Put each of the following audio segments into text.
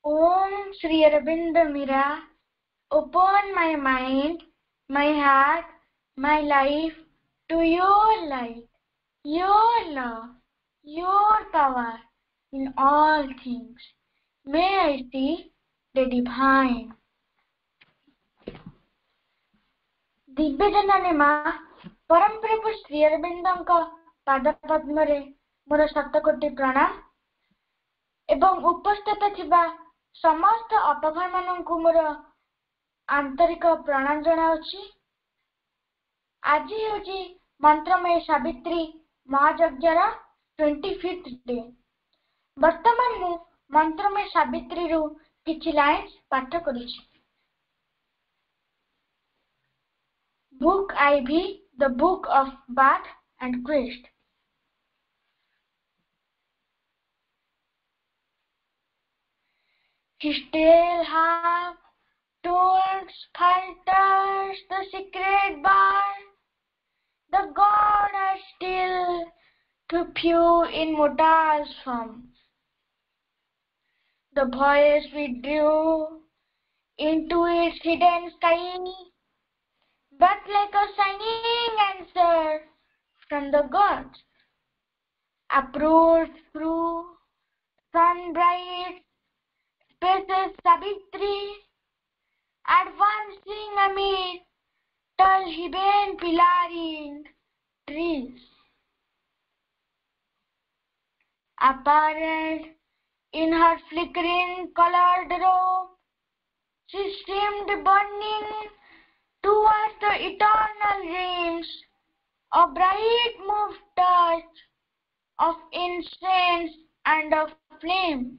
Om Sri Aurobindo Mira, open my mind, my heart, my life to your light, your love, your power in all things. May I see the divine. दिव्यजननी माँ परम प्रभु श्री अरविंदଙ୍କ पाद पद्मरे मोर शतकोटि प्रणाम एवं उपस्थित थिबा समस्त अपभार माननकु मोर आंतरिक प्रणाम जनाउछि। आज हेउछि मंत्रमय सावित्री महायज्ञर 25th डे। वर्तमान मु मंत्रमय सावित्री रु किछि लाइन्स पाठ करूछि। Book IV, the Book of Bath and Christ. He still have told falters the secret bar. The God are still too few in mortals' form. The voice withdrew into its hidden sky, but like a shining answer from the gods, approved through sun-bright spaces Savitri, advancing amid tall heaven pillaring trees. Apparent in her flickering colored robe, she seemed burning towards the eternal dreams, a bright move touch of incense and of flame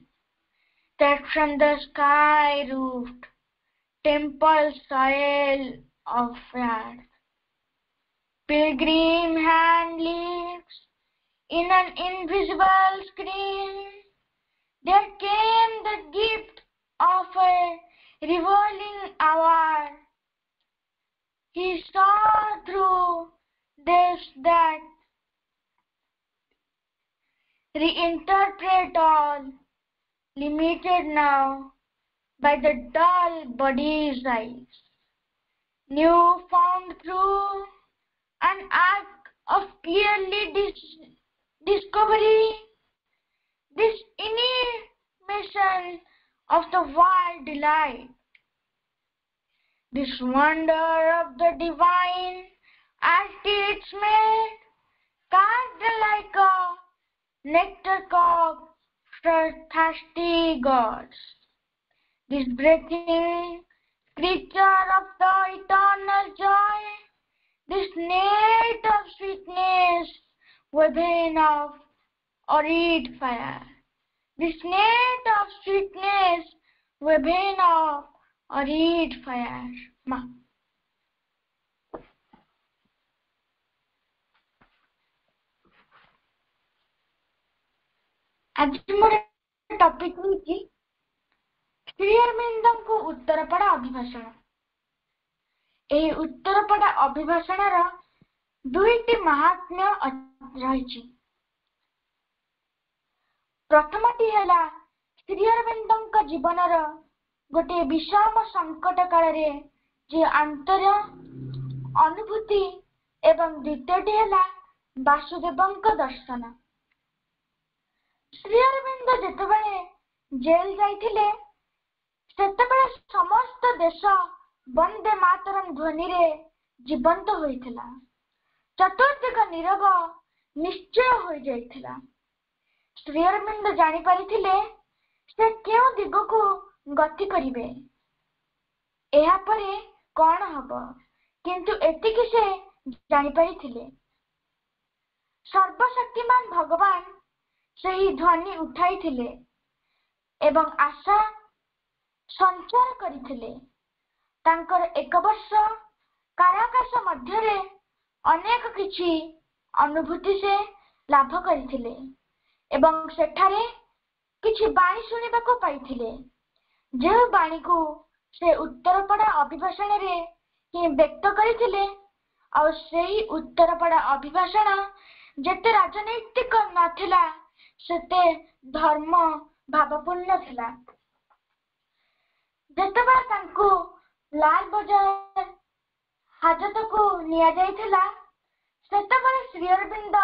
that from the sky-roofed temple soil of earth, pilgrim hand lifts in an invisible screen. There came the gift of a revolving hour. He saw through this that reinterpret all, limited now by the dull body's eyes, new found through an act of clearly discovery, this intimation of the wild delight, this wonder of the divine as its made, cast like a nectar cup for thirsty gods. This breathing creature of the eternal joy, this net of sweetness within of arid fire, this net of sweetness within of arid fire. Ma. आज मोर topic होची श्री अरविंदଙ୍କୁ उत्तरपड़ा अभिभाषण। एही उत्तरपड़ा अभिभाषणर दुईटी महात्म्य रहिछि। प्रथमटी हैला श्री अरविंदଙ୍କ जीवनर गोटे विषम संकट काल रे जे आंतर अनुभूति एवं द्वितीयटी हैला वासुदेवଙ୍କ दर्शन। श्री अरविंद जेतेबेले जेल जाइथिले सेतेबेले समस्त देश वंदे मातरम ध्वनि रे जीवंत होइथिला। चतुर्दिग नीरव निश्चय हो जाइथिला। श्री अरविंद जानि परिथिले से केउ दिगको गति करिवे, एहा परे कोन हबो, किंतु एतिकी से जानि परिथिले सर्वशक्तिमान भगवान सही ध्वनि उठाइथिले एवं आशा संचार करिथिले। तांकर 1 वर्ष काराकाश मध्यरे अनेक किछि अनुभूति से लाभ करिथिले एवं सेठारे किछि बाणी सुनिबाको पाइथिले, जे बाणी को से उत्तरपड़ा अभिभाषण रे ही व्यक्त करिथिले। और सेही उत्तरपड़ा अभिभाषण जेते राजनैतिक नथिला सेते धर्म भावपूर्ण थिला। ଯେତେବେଳେ ତାଙ୍କୁ ଲାଲ ବଜାର ହାଜତକୁ ନିଆଯାଇଥିଲା ସେତେବେଳେ ଶ୍ରୀ ଅରବିନ୍ଦ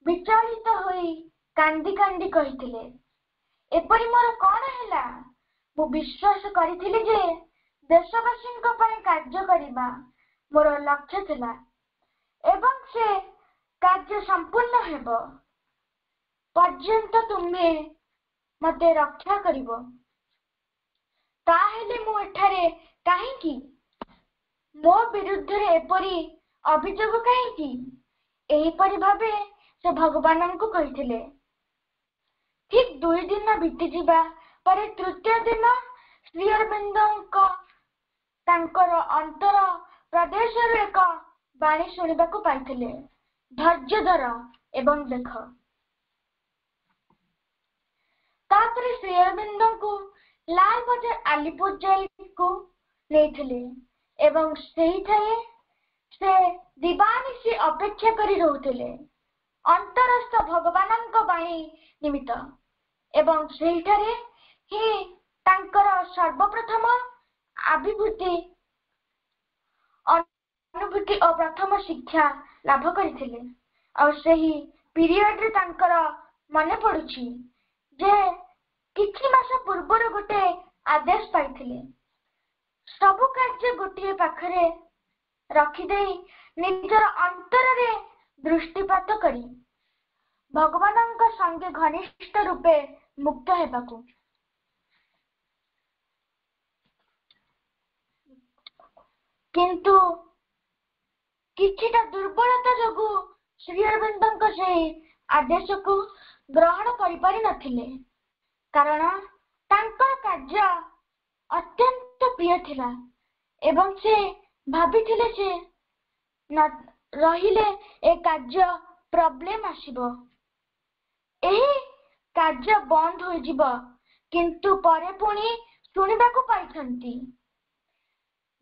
ବିଚଳିତ ହୋଇ କାନ୍ଦି କାନ୍ଦି କହିଥିଲେ, ଏପରି ମୋର କଣ ହେଲା? ମୁଁ ବିଶ୍ୱାସ କରିଥିଲି ଯେ ଦେଶବାସୀଙ୍କ ପାଇଁ କାର୍ଯ୍ୟ କରିବା ମୋର ଲକ୍ଷ୍ୟ ଥିଲା ଏବଂ ସେ କାର୍ଯ୍ୟ ସମ୍ପୂର୍ଣ୍ଣ ହେବ ପର୍ଯ୍ୟନ୍ତ ତୁମେ ମତେ ରକ୍ଷା କରିବ। ତାହେଲେ ମୁଁ ଏଠାରେ କାହିଁକି? ମୋ ବିରୁଦ୍ଧରେ ଏପରି ଅଭିଯୋଗ କାହିଁକି? ଏହିପରି ଭାବେ ସେ ଭଗବାନଙ୍କୁ କହିଥିଲେ। ଠିକ୍ 2 ଦିନ ବିତିଯିବା ପରେ ତୃତୀୟ ଦିନ ଶ୍ରୀ ଅରବିନ୍ଦଙ୍କ ତାଙ୍କର ଅନ୍ତର ପ୍ରଦେଶରୁ ଏକ ବାଣୀ ଶୁଣିବାକୁ ପାଇଥିଲେ, ଧୈର୍ଯ୍ୟ ଧର ଏବଂ ଦେଖ। ତାପରେ ଶ୍ରୀ ଅରବିନ୍ଦଙ୍କୁ ଲାଲ ବଜାର ଆଲିପୁର ଜେଲକୁ ନେଇଥିଲେ ଏବଂ ସେହିଠାରେ ସେ ଦିବାନିଶି ଅପେକ୍ଷା କରି ରହୁଥିଲେ ଅନ୍ତରସ୍ଥ ଭଗବାନଙ୍କ ବାଣୀ ନିମିତ୍ତ ଏବଂ ସେହିଠାରେ ହିଁ ତାଙ୍କର ସର୍ବପ୍ରଥମ ଅନୁଭୂତି ଓ ପ୍ରଥମ ଶିକ୍ଷା ଲାଭ କରିଥିଲେ। ଆଉ ସେହି ପିରିୟଡରେ ତାଙ୍କର ମନେ ପଡୁଛି ଯେ କିଛି ମାସ ପୂର୍ବରୁ ଗୋଟେ ଆଦେଶ ପାଇଥିଲେ, ସବୁ କାର୍ଯ୍ୟ ଗୋଟିଏ ପାଖରେ ରଖିଦେଇ ନିଜର ଅନ୍ତରରେ ଦୃଷ୍ଟିପାତ କରି ଭଗବାନଙ୍କ ସଙ୍ଗେ ଘନିଷ୍ଠ ରୂପେ ମୁକ୍ତ ହେବାକୁ। କିନ୍ତୁ କିଛିଟା ଦୁର୍ବଳତା ଯୋଗୁ ଶ୍ରୀ ଅରବିନ୍ଦଙ୍କ ସେହି ଆଦେଶକୁ ଗ୍ରହଣ କରିପାରି ନଥିଲେ, କାରଣ ତାଙ୍କର କାର୍ଯ୍ୟ ଅତ୍ୟନ୍ତ ପ୍ରିୟ ଥିଲା ଏବଂ ସେ ଭାବିଥିଲେ ଯେ ରହିଲେ ଏ କାର୍ଯ୍ୟ ପ୍ରୋବ୍ଲେମ ଆସିବ, ଏହି କାର୍ଯ୍ୟ ବନ୍ଦ ହୋଇଯିବ। କିନ୍ତୁ ପରେ ପୁଣି ଶୁଣିବାକୁ ପାଇଛନ୍ତି,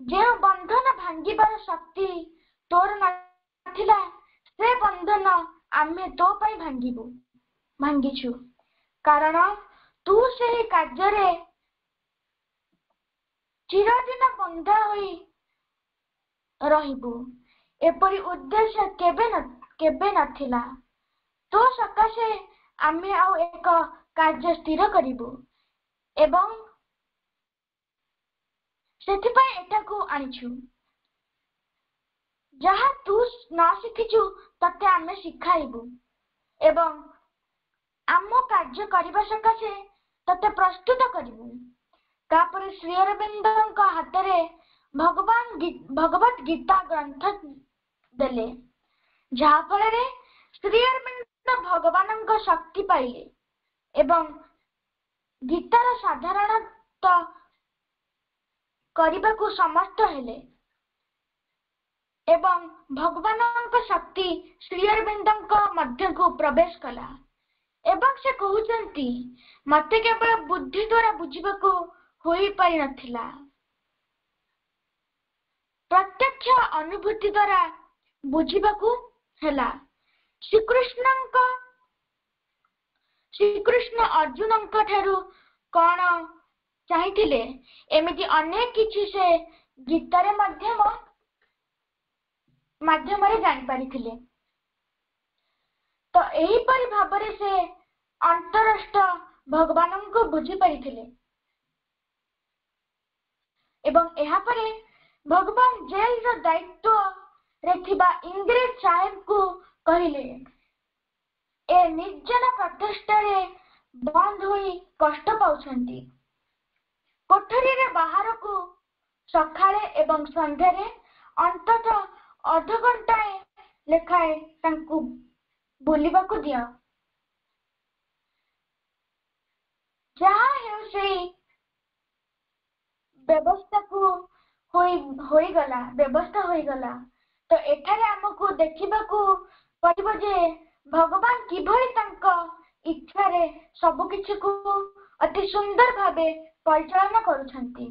ଯେଉଁ ବନ୍ଧନ ଭାଙ୍ଗିବାର ଶକ୍ତି ତୋର ନଥିଲା ସେ ବନ୍ଧନ ଆମେ ତୋ ପାଇଁ ଭାଙ୍ଗିଛୁ, କାରଣ ତୁ ସେହି କାର୍ଯ୍ୟରେ ଚିରଦିନ ବନ୍ଧା ହୋଇ ରହିବୁ। ଏପରି ଉଦ୍ଦେଶ୍ୟ କେବେ ନଥିଲା। ତୋ ସକାଶେ ଆମେ ଆଉ ଏକ କାର୍ଯ୍ୟ ସ୍ଥିର କରିବୁ ଏବଂ ସେଥିପାଇଁ ଏଠାକୁ ଆଣିଛୁ। ଯାହା ତୁ ନ ଶିଖିଛୁ ତତେ ଆମେ ଶିଖାଇବୁ ଏବଂ ଆମ କାର୍ଯ୍ୟ କରିବା ସକାଶେ ତତେ ପ୍ରସ୍ତୁତ କରିବୁ। ତାପରେ ଶ୍ରୀ ଅରବିନ୍ଦଙ୍କ ହାତରେ ଭଗବତ ଗୀତା ଗ୍ରନ୍ଥ ଦେଲେ, ଯାହା ଫଳରେ ଶ୍ରୀ ଅରବିନ୍ଦ ଭଗବାନଙ୍କ ଶକ୍ତି ପାଇଲେ ଏବଂ ଗୀତାର ସାଧାରଣତ କରିବାକୁ ସମର୍ଥ ହେଲେ ଏବଂ ଭଗବାନଙ୍କ ଶକ୍ତି ଶ୍ରୀ ଅରବିନ୍ଦଙ୍କ ମଧ୍ୟକୁ ପ୍ରବେଶ କଲା ଏବଂ ସେ କହୁଛନ୍ତି, ମତେ କେବଳ ବୁଦ୍ଧି ଦ୍ୱାରା ବୁଝିବାକୁ ହୋଇପାରି ନଥିଲା, ପ୍ରତ୍ୟକ୍ଷ ଅନୁଭୂତି ଦ୍ୱାରା ବୁଝିବାକୁ ହେଲା। ଶ୍ରୀକୃଷ୍ଣ ଅର୍ଜୁନଙ୍କ ଠାରୁ କଣ ଚାହିଁଥିଲେ, ଏମିତି ଅନେକ କିଛି ସେ ଗୀତାର ମାଧ୍ୟମରେ ଜାଣିପାରିଥିଲେ। ତ ଏହିପରି ଭାବରେ ସେ ଅନ୍ତରସ୍ଥ ଭଗବାନଙ୍କୁ ବୁଝିପାରିଥିଲେ ଏବଂ ଏହାପରେ ଭଗବାନ ଜେଲର ଦାୟିତ୍ୱରେ ଥିବା ଇଂରେଜ ସାହେବଙ୍କୁ କହିଲେ, ଏ ନିର୍ଜନ ପ୍ରଚେଷ୍ଟାରେ ବନ୍ଦ ହୋଇ କଷ୍ଟ ପାଉଛନ୍ତି। କୋଠରୀରେ ବାହାରକୁ ସକାଳେ ଏବଂ ସନ୍ଧ୍ୟାରେ ଅନ୍ତତଃ ଅଧଘଣ୍ଟାଏ ଲେଖାଏଁ ତାଙ୍କୁ ବୁଲିବାକୁ ଦିଅ। ଯାହା ହେଉ ସେହି ବ୍ୟବସ୍ଥା ହୋଇଗଲା। ତ ଏଠାରେ ଆମକୁ ଦେଖିବାକୁ ପଡ଼ିବ ଯେ ଭଗବାନ କିଭଳି ତାଙ୍କ ଇଚ୍ଛାରେ ସବୁକିଛିକୁ ଅତି ସୁନ୍ଦର ଭାବେ ପରିଚାଳନା କରୁଛନ୍ତି,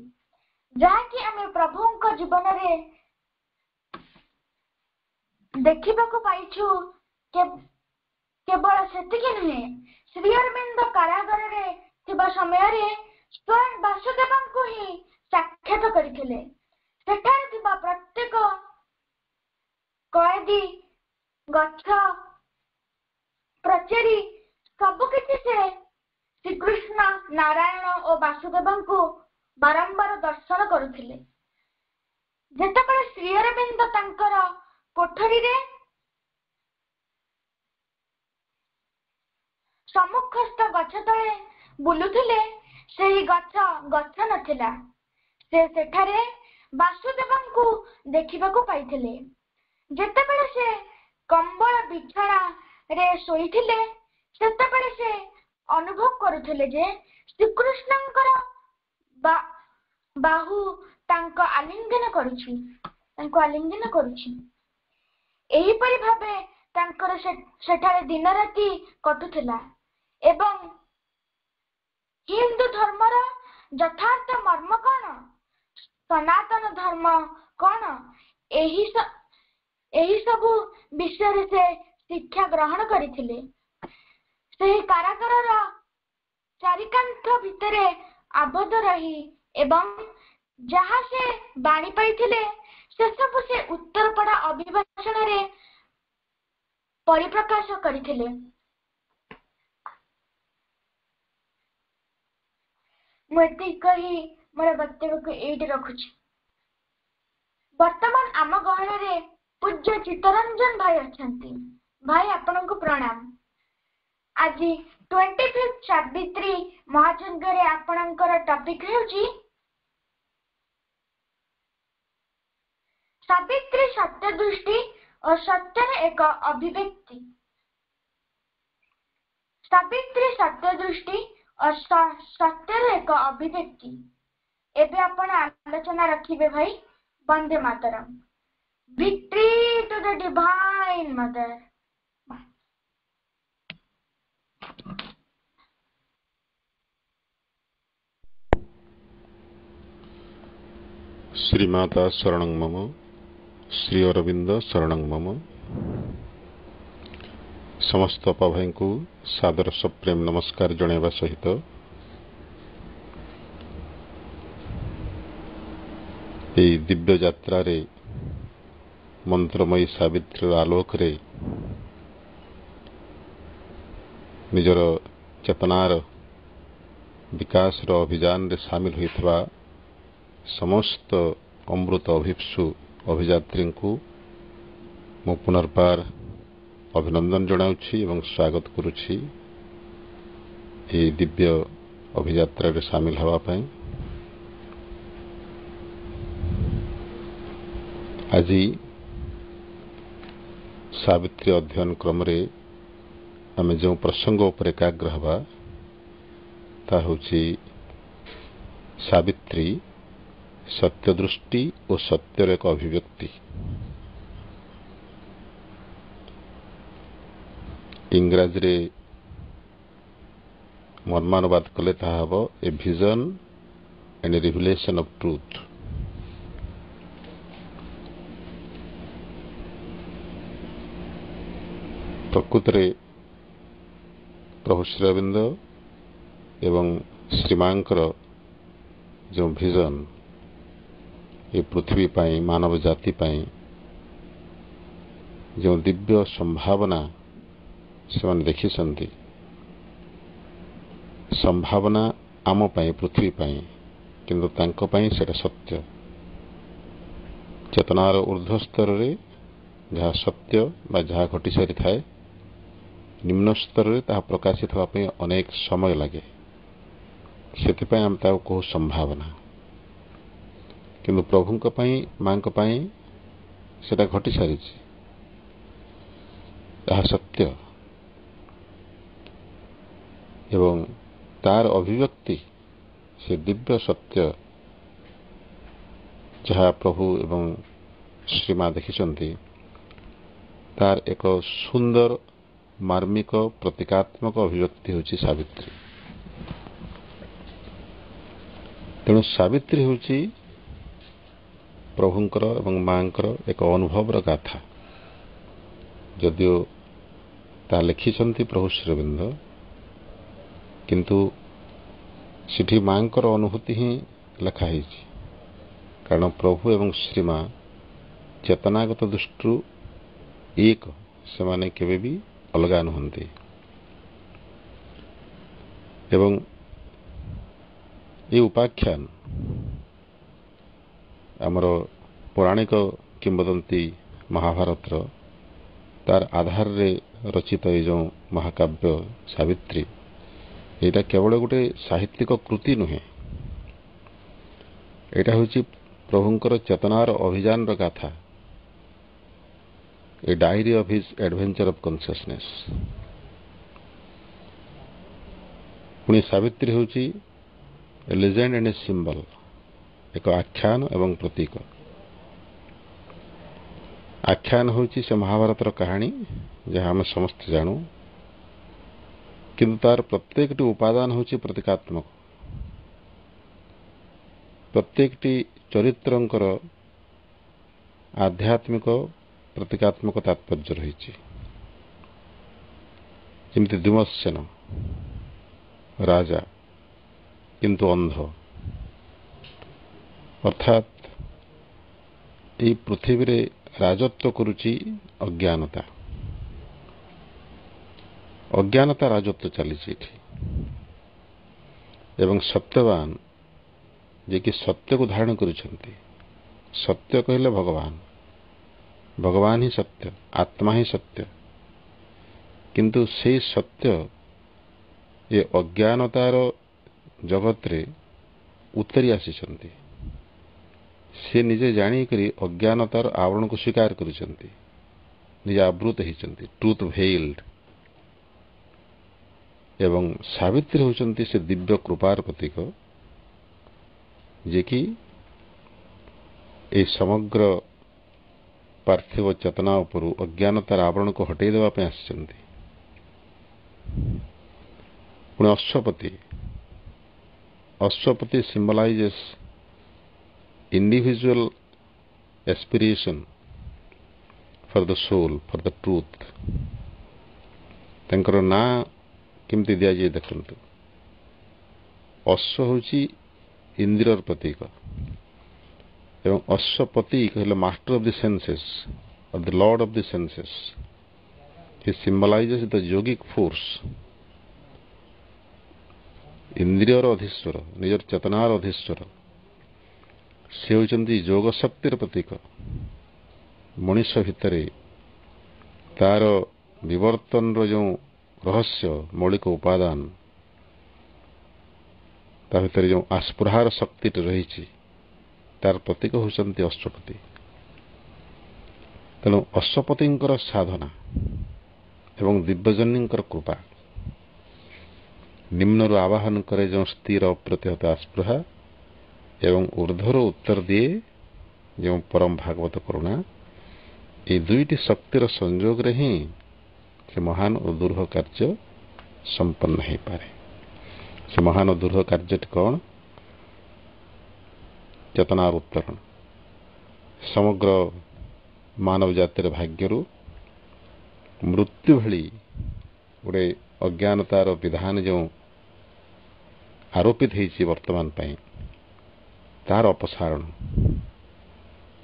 ଯାହାକି ଆମେ ପ୍ରଭୁଙ୍କ ଜୀବନରେ ଦେଖିବାକୁ ପାଇଛୁ। କେବଳ ସେତିକି ନୁହେଁ, ଶ୍ରୀ ଅରବିନ୍ଦ କାରାଗାରରେ ଥିବା ସମୟରେ ସ୍ୱୟଂ ବାସୁଦେବଙ୍କୁ ହିଁ ସାକ୍ଷାତ କରିଥିଲେ। ସେଠାରେ ଥିବା ପ୍ରତ୍ୟେକ କଏଦୀ, ଗଛ, ପ୍ରଚେରୀ ସବୁକିଛି ସେ ଶ୍ରୀକୃଷ୍ଣ, ନାରାୟଣ ଓ ବାସୁଦେବଙ୍କୁ ବାରମ୍ବାର ଦର୍ଶନ କରୁଥିଲେ। ଯେତେବେଳେ ଶ୍ରୀ ଅରବିନ୍ଦ ତାଙ୍କର କୋଠରୀରେ ସମ୍ମୁଖସ୍ଥ ଗଛ ତଳେ ବୁଲୁଥିଲେ, ସେହି ଗଛ ନଥିଲା। ସେ ସେଠାରେ ବାସୁଦେବଙ୍କୁ ଦେଖିବାକୁ ପାଇଥିଲେ। ଯେତେବେଳେ ସେ କମ୍ବଳ ବିଛଣାରେ ଶୋଇଥିଲେ, ସେତେବେଳେ ସେ ଅନୁଭବ କରୁଥିଲେ ଯେ ଶ୍ରୀକୃଷ୍ଣଙ୍କର ବାହୁ ତାଙ୍କୁ ଆଲିଙ୍ଗନ କରୁଛି। ଏହିପରି ଭାବେ ତାଙ୍କର ସେଠାରେ ଦିନ ରାତି କଟୁଥିଲା। ଏବଂ ହିନ୍ଦୁ ଧର୍ମର ଯଥାର୍ଥ ମର୍ମ କଣ, ସନାତନ ଧର୍ମ କଣ, ଏହି ସବୁ ବିଷୟରେ ସେ ଶିକ୍ଷା ଗ୍ରହଣ କରିଥିଲେ। ସେହି କାରାଗାରର ଚାରିକାନ୍ଥ ଭିତରେ ଆବଦ୍ଧ ରହି ଏବଂ ଯାହା ସେ ବାଣୀ ପାଇଥିଲେ, ସେସବୁ ସେ ଉତ୍ତରପଡ଼ା ଅଭିଭାଷଣରେ ପରିପ୍ରକାଶ କରିଥିଲେ। ମୁଁ ଏତିକି କହି ମୋର ବକ୍ତବ୍ୟକୁ ଏଇଠି ରଖୁଛି। ବର୍ତ୍ତମାନ ଆମ ଗହଣରେ ପୂଜ୍ୟ ଚିତ୍ତରଞ୍ଜନ ଭାଇ ଅଛନ୍ତି। ଭାଇ, ଆପଣଙ୍କୁ ପ୍ରଣାମ। ଆଜି 25 ସାବିତ୍ରୀ ମହାଯଜ୍ଞରେ ଆପଣଙ୍କର ଟପିକ ହେଉଛି ସାବିତ୍ରୀ ସତ୍ୟ ଦୃଷ୍ଟି ଓ ସତ୍ୟର ଏକ ଅଭିବ୍ୟକ୍ତି। ସାବିତ୍ରୀ ସତ୍ୟ ଦୃଷ୍ଟି ଓ ସତ୍ୟର ଏକ ଅଭିବ୍ୟକ୍ତି। ଏବେ ଆପଣ ଆଲୋଚନା ରଖିବେ ଭାଇ। Vande Mataram. Victory to the Divine Mother. श्रीमाता शरणं मम, श्री अरविंद शरणं मम। समस्त भाई को सादर सप्रेम नमस्कार जणाइबा सहित यही दिव्य यात्रा रे मंत्रमयी सावित्री आलोक रे निजर चेतनार विकास अभियान रे सामिल होइथबा समस्त अमृत अभिप्सु अभियात्री को मु पुनर्बार अभिनंदन जनाउछि एवं स्वागत करुछि दिव्य अभियात्रा रे सामिल हवा पाई। आज सावित्री अध्ययन क्रम रे आमे जो प्रसंग उपर एकाग्र हवा ता होछि सावित्री सत्य दृष्टि और सत्यर एक अभिव्यक्ति। इंग्राजी रे मर्मानुवाद कले ता हबो a vision and A revelation of truth. प्रकृत रे प्रभु श्री अरविंद एवं श्रीमांकर जो विजन ये पृथ्वी पाई मानव जाति पाई जो दिव्य संभावना से देखी संभावना आम पाई पृथ्वी पाई किंतु तांको पाई सेटा सत्य। चेतनार ऊर्ध्व स्तर रे जहाँ सत्य बा जहाँ घटी सारी थाए निम्न स्तर रे ताहा प्रकाशित होगा पाई अनेक समय लगे। सेतिपाई आम ताको कहू संभावना, किंतु प्रभुंक पाई मांक पाई सेटा घटी सारी ताहा सत्य एवं तार अभिव्यक्ति से दिव्य सत्य जहाँ प्रभु एवं श्रीमा देखिचंती तार एक सुंदर मार्मिक प्रतीकात्मक अभिव्यक्ति होची सावित्री। तेणु सावित्री होची प्रभुंकर एवं मांकर एक अनुभवर गाथा। जदिओ ता लिखिचंती प्रभु श्री अरविंद किंतु सिठी मांकर अनुभूति ही लिखाही। କାରଣ ପ୍ରଭୁ ଏବଂ ଶ୍ରୀମା ଚେତନାଗତ ଦୃଷ୍ଟିରୁ ଏକ, ସେମାନେ କେବେ ବି ଅଲଗା ନୁହନ୍ତି। ଏବଂ ଏ ଉପାଖ୍ୟାନ ଆମର ପୌରାଣିକ କିମ୍ବଦନ୍ତୀ ମହାଭାରତର ତାର ଆଧାରରେ ରଚିତ ଏ ଯେଉଁ ମହାକାବ୍ୟ ସାବିତ୍ରୀ, ଏଇଟା କେବଳ ଗୋଟେ ସାହିତ୍ୟିକ କୃତି ନୁହେଁ, ଏଇଟା ହେଉଛି ପ୍ରଭୁଙ୍କର ଚେତନାର ଅଭିଯାନର ଗାଥା, a diary of his adventure of consciousness. ପୁଣି ସାବିତ୍ରୀ ହେଉଛି a legend and a symbol, ଏକ ଆଖ୍ୟାନ ଏବଂ ପ୍ରତୀକ। ଆଖ୍ୟାନ ହେଉଛି ସେ ମହାଭାରତର କାହାଣୀ ଯାହା ଆମେ ସମସ୍ତେ ଜାଣୁ, କିନ୍ତୁ ତାର ପ୍ରତ୍ୟେକଟି ଉପାଦାନ ହେଉଛି ପ୍ରତୀକାତ୍ମକ। ପ୍ରତ୍ୟେକଟି ଚରିତ୍ରଙ୍କର ଆଧ୍ୟାତ୍ମିକ ପ୍ରତୀକାତ୍ମକ ତାତ୍ପର୍ଯ୍ୟ ରହିଛି। ଯେମିତି ଦ୍ୟୁମତ୍ସେନ ରାଜା କିନ୍ତୁ ଅନ୍ଧ, ଅର୍ଥାତ୍ ଏହି ପୃଥିବୀରେ ରାଜତ୍ୱ କରୁଛି ଅଜ୍ଞାନତା। ଅଜ୍ଞାନତା ରାଜତ୍ୱ ଚାଲିଛି ଏଠି, ଏବଂ ସତ୍ୟବାନ ଯିଏକି ସତ୍ୟକୁ ଧାରଣ କରିଛନ୍ତି। ସତ୍ୟ କହିଲେ ଭଗବାନ, ଭଗବାନ ହିଁ ସତ୍ୟ, ଆତ୍ମା ହିଁ ସତ୍ୟ। କିନ୍ତୁ ସେହି ସତ୍ୟ ଏ ଅଜ୍ଞାନତାର ଜଗତରେ ଉତରି ଆସିଛନ୍ତି। ସେ ନିଜେ ଜାଣିକରି ଅଜ୍ଞାନତାର ଆବରଣକୁ ସ୍ୱୀକାର କରିଛନ୍ତି, ନିଜେ ଆବୃତ ହୋଇଛନ୍ତି, ଟ୍ରୁଥ୍ ଭେଇଲ୍ଡ। ଏବଂ ସାବିତ୍ରୀ ହେଉଛନ୍ତି ସେ ଦିବ୍ୟ କୃପାର ପ୍ରତୀକ, ଯିଏକି ଏହି ସମଗ୍ର ପାର୍ଥିବ ଚେତନା ଉପରୁ ଅଜ୍ଞାନତାର ଆବରଣକୁ ହଟେଇ ଦେବା ପାଇଁ ଆସିଛନ୍ତି। ପୁଣି Ashwapati, Ashwapati ସିମ୍ବଲାଇଜେସ୍ individual aspiration for the soul, for the truth. ତାଙ୍କର ନାଁ କେମିତି ଦିଆଯାଏ ଦେଖନ୍ତୁ। ଅଶ୍ୱ ହେଉଛି ଇନ୍ଦ୍ରିୟର ପ୍ରତୀକ, ଏବଂ ଅଶ୍ୱପତି କହିଲେ master of the senses, of the lord of the senses. He symbolises the yogic force. ଇନ୍ଦ୍ରିୟର ଅଧୀଶ୍ୱର, ନିଜର ଚେତନାର ଅଧୀଶ୍ୱର, ସେ ହେଉଛନ୍ତି ଯୋଗ ଶକ୍ତିର ପ୍ରତୀକ। ମଣିଷ ଭିତରେ ତାର ବିବର୍ତ୍ତନର ଯେଉଁ ରହସ୍ୟ, ମୌଳିକ ଉପାଦାନ, ତା ଭିତରେ ଯେଉଁ ଆସ୍ପୃହାର ଶକ୍ତିଟି ରହିଛି, ତାର ପ୍ରତୀକ ହେଉଛନ୍ତି ଅଶ୍ୱପତି। ତେଣୁ ଅଶ୍ୱପତିଙ୍କର ସାଧନା ଏବଂ ଦିବ୍ୟଜନୀଙ୍କର କୃପା ନିମ୍ନରୁ ଆବାହନ କରେ ଯେଉଁ ସ୍ଥିର ଅପ୍ରତିହତ ଆସ୍ପୃହା, ଏବଂ ଊର୍ଦ୍ଧ୍ୱରୁ ଉତ୍ତର ଦିଏ ଯେଉଁ ପରମ ଭାଗବତ କରୁଣା, ଏହି ଦୁଇଟି ଶକ୍ତିର ସଂଯୋଗରେ ହିଁ ସେ ମହାନ ଓ ଦୁର୍ହ କାର୍ଯ୍ୟ ସମ୍ପନ୍ନ ହୋଇପାରେ। ସେ ମହାନ ଓ ଦୁର୍ହ କାର୍ଯ୍ୟଟି କ'ଣ? ଚେତନାର ଉତ୍ତରଣ। ସମଗ୍ର ମାନବ ଜାତିର ଭାଗ୍ୟରୁ ମୃତ୍ୟୁ ଭଳି ଗୋଟେ ଅଜ୍ଞାନତାର ବିଧାନ ଯେଉଁ ଆରୋପିତ ହୋଇଛି ବର୍ତ୍ତମାନ ପାଇଁ, ତାର ଅପସାରଣ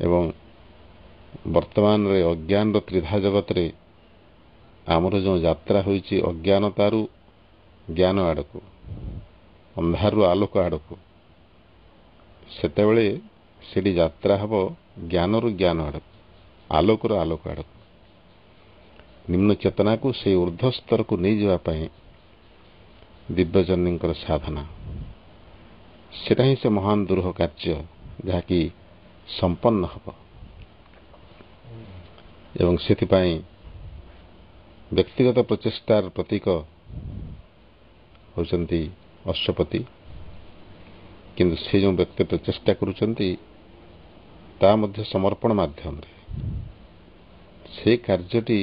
ଏବଂ ବର୍ତ୍ତମାନର ଅଜ୍ଞାନର ତ୍ରିଧା ଜଗତରେ ଆମର ଯେଉଁ ଯାତ୍ରା ହୋଇଛି ଅଜ୍ଞାନତାରୁ ଜ୍ଞାନ ଆଡ଼କୁ, ଅନ୍ଧାରରୁ ଆଲୋକ ଆଡ଼କୁ, ସେତେବେଳେ ସେଠି ଯାତ୍ରା ହେବ ଜ୍ଞାନରୁ ଜ୍ଞାନ ଆଡ଼କୁ, ଆଲୋକରୁ ଆଲୋକ ଆଡ଼କୁ। ନିମ୍ନ ଚେତନାକୁ ସେହି ଊର୍ଦ୍ଧ୍ୱ ସ୍ତରକୁ ନେଇଯିବା ପାଇଁ ଦିବ୍ୟଜନୀଙ୍କର ସାଧନା, ସେଟା ହିଁ ସେ ମହାନ ଦୁର୍ହ କାର୍ଯ୍ୟ ଯାହାକି ସମ୍ପନ୍ନ ହେବ। ଏବଂ ସେଥିପାଇଁ ବ୍ୟକ୍ତିଗତ ପ୍ରଚେଷ୍ଟାର ପ୍ରତୀକ ହେଉଛନ୍ତି ଅଶ୍ୱପତି। କିନ୍ତୁ ସେ ଯେଉଁ ବ୍ୟକ୍ତି ପ୍ରଚେଷ୍ଟା କରୁଛନ୍ତି, ତା ମଧ୍ୟ ସମର୍ପଣ ମାଧ୍ୟମରେ ସେ କାର୍ଯ୍ୟଟି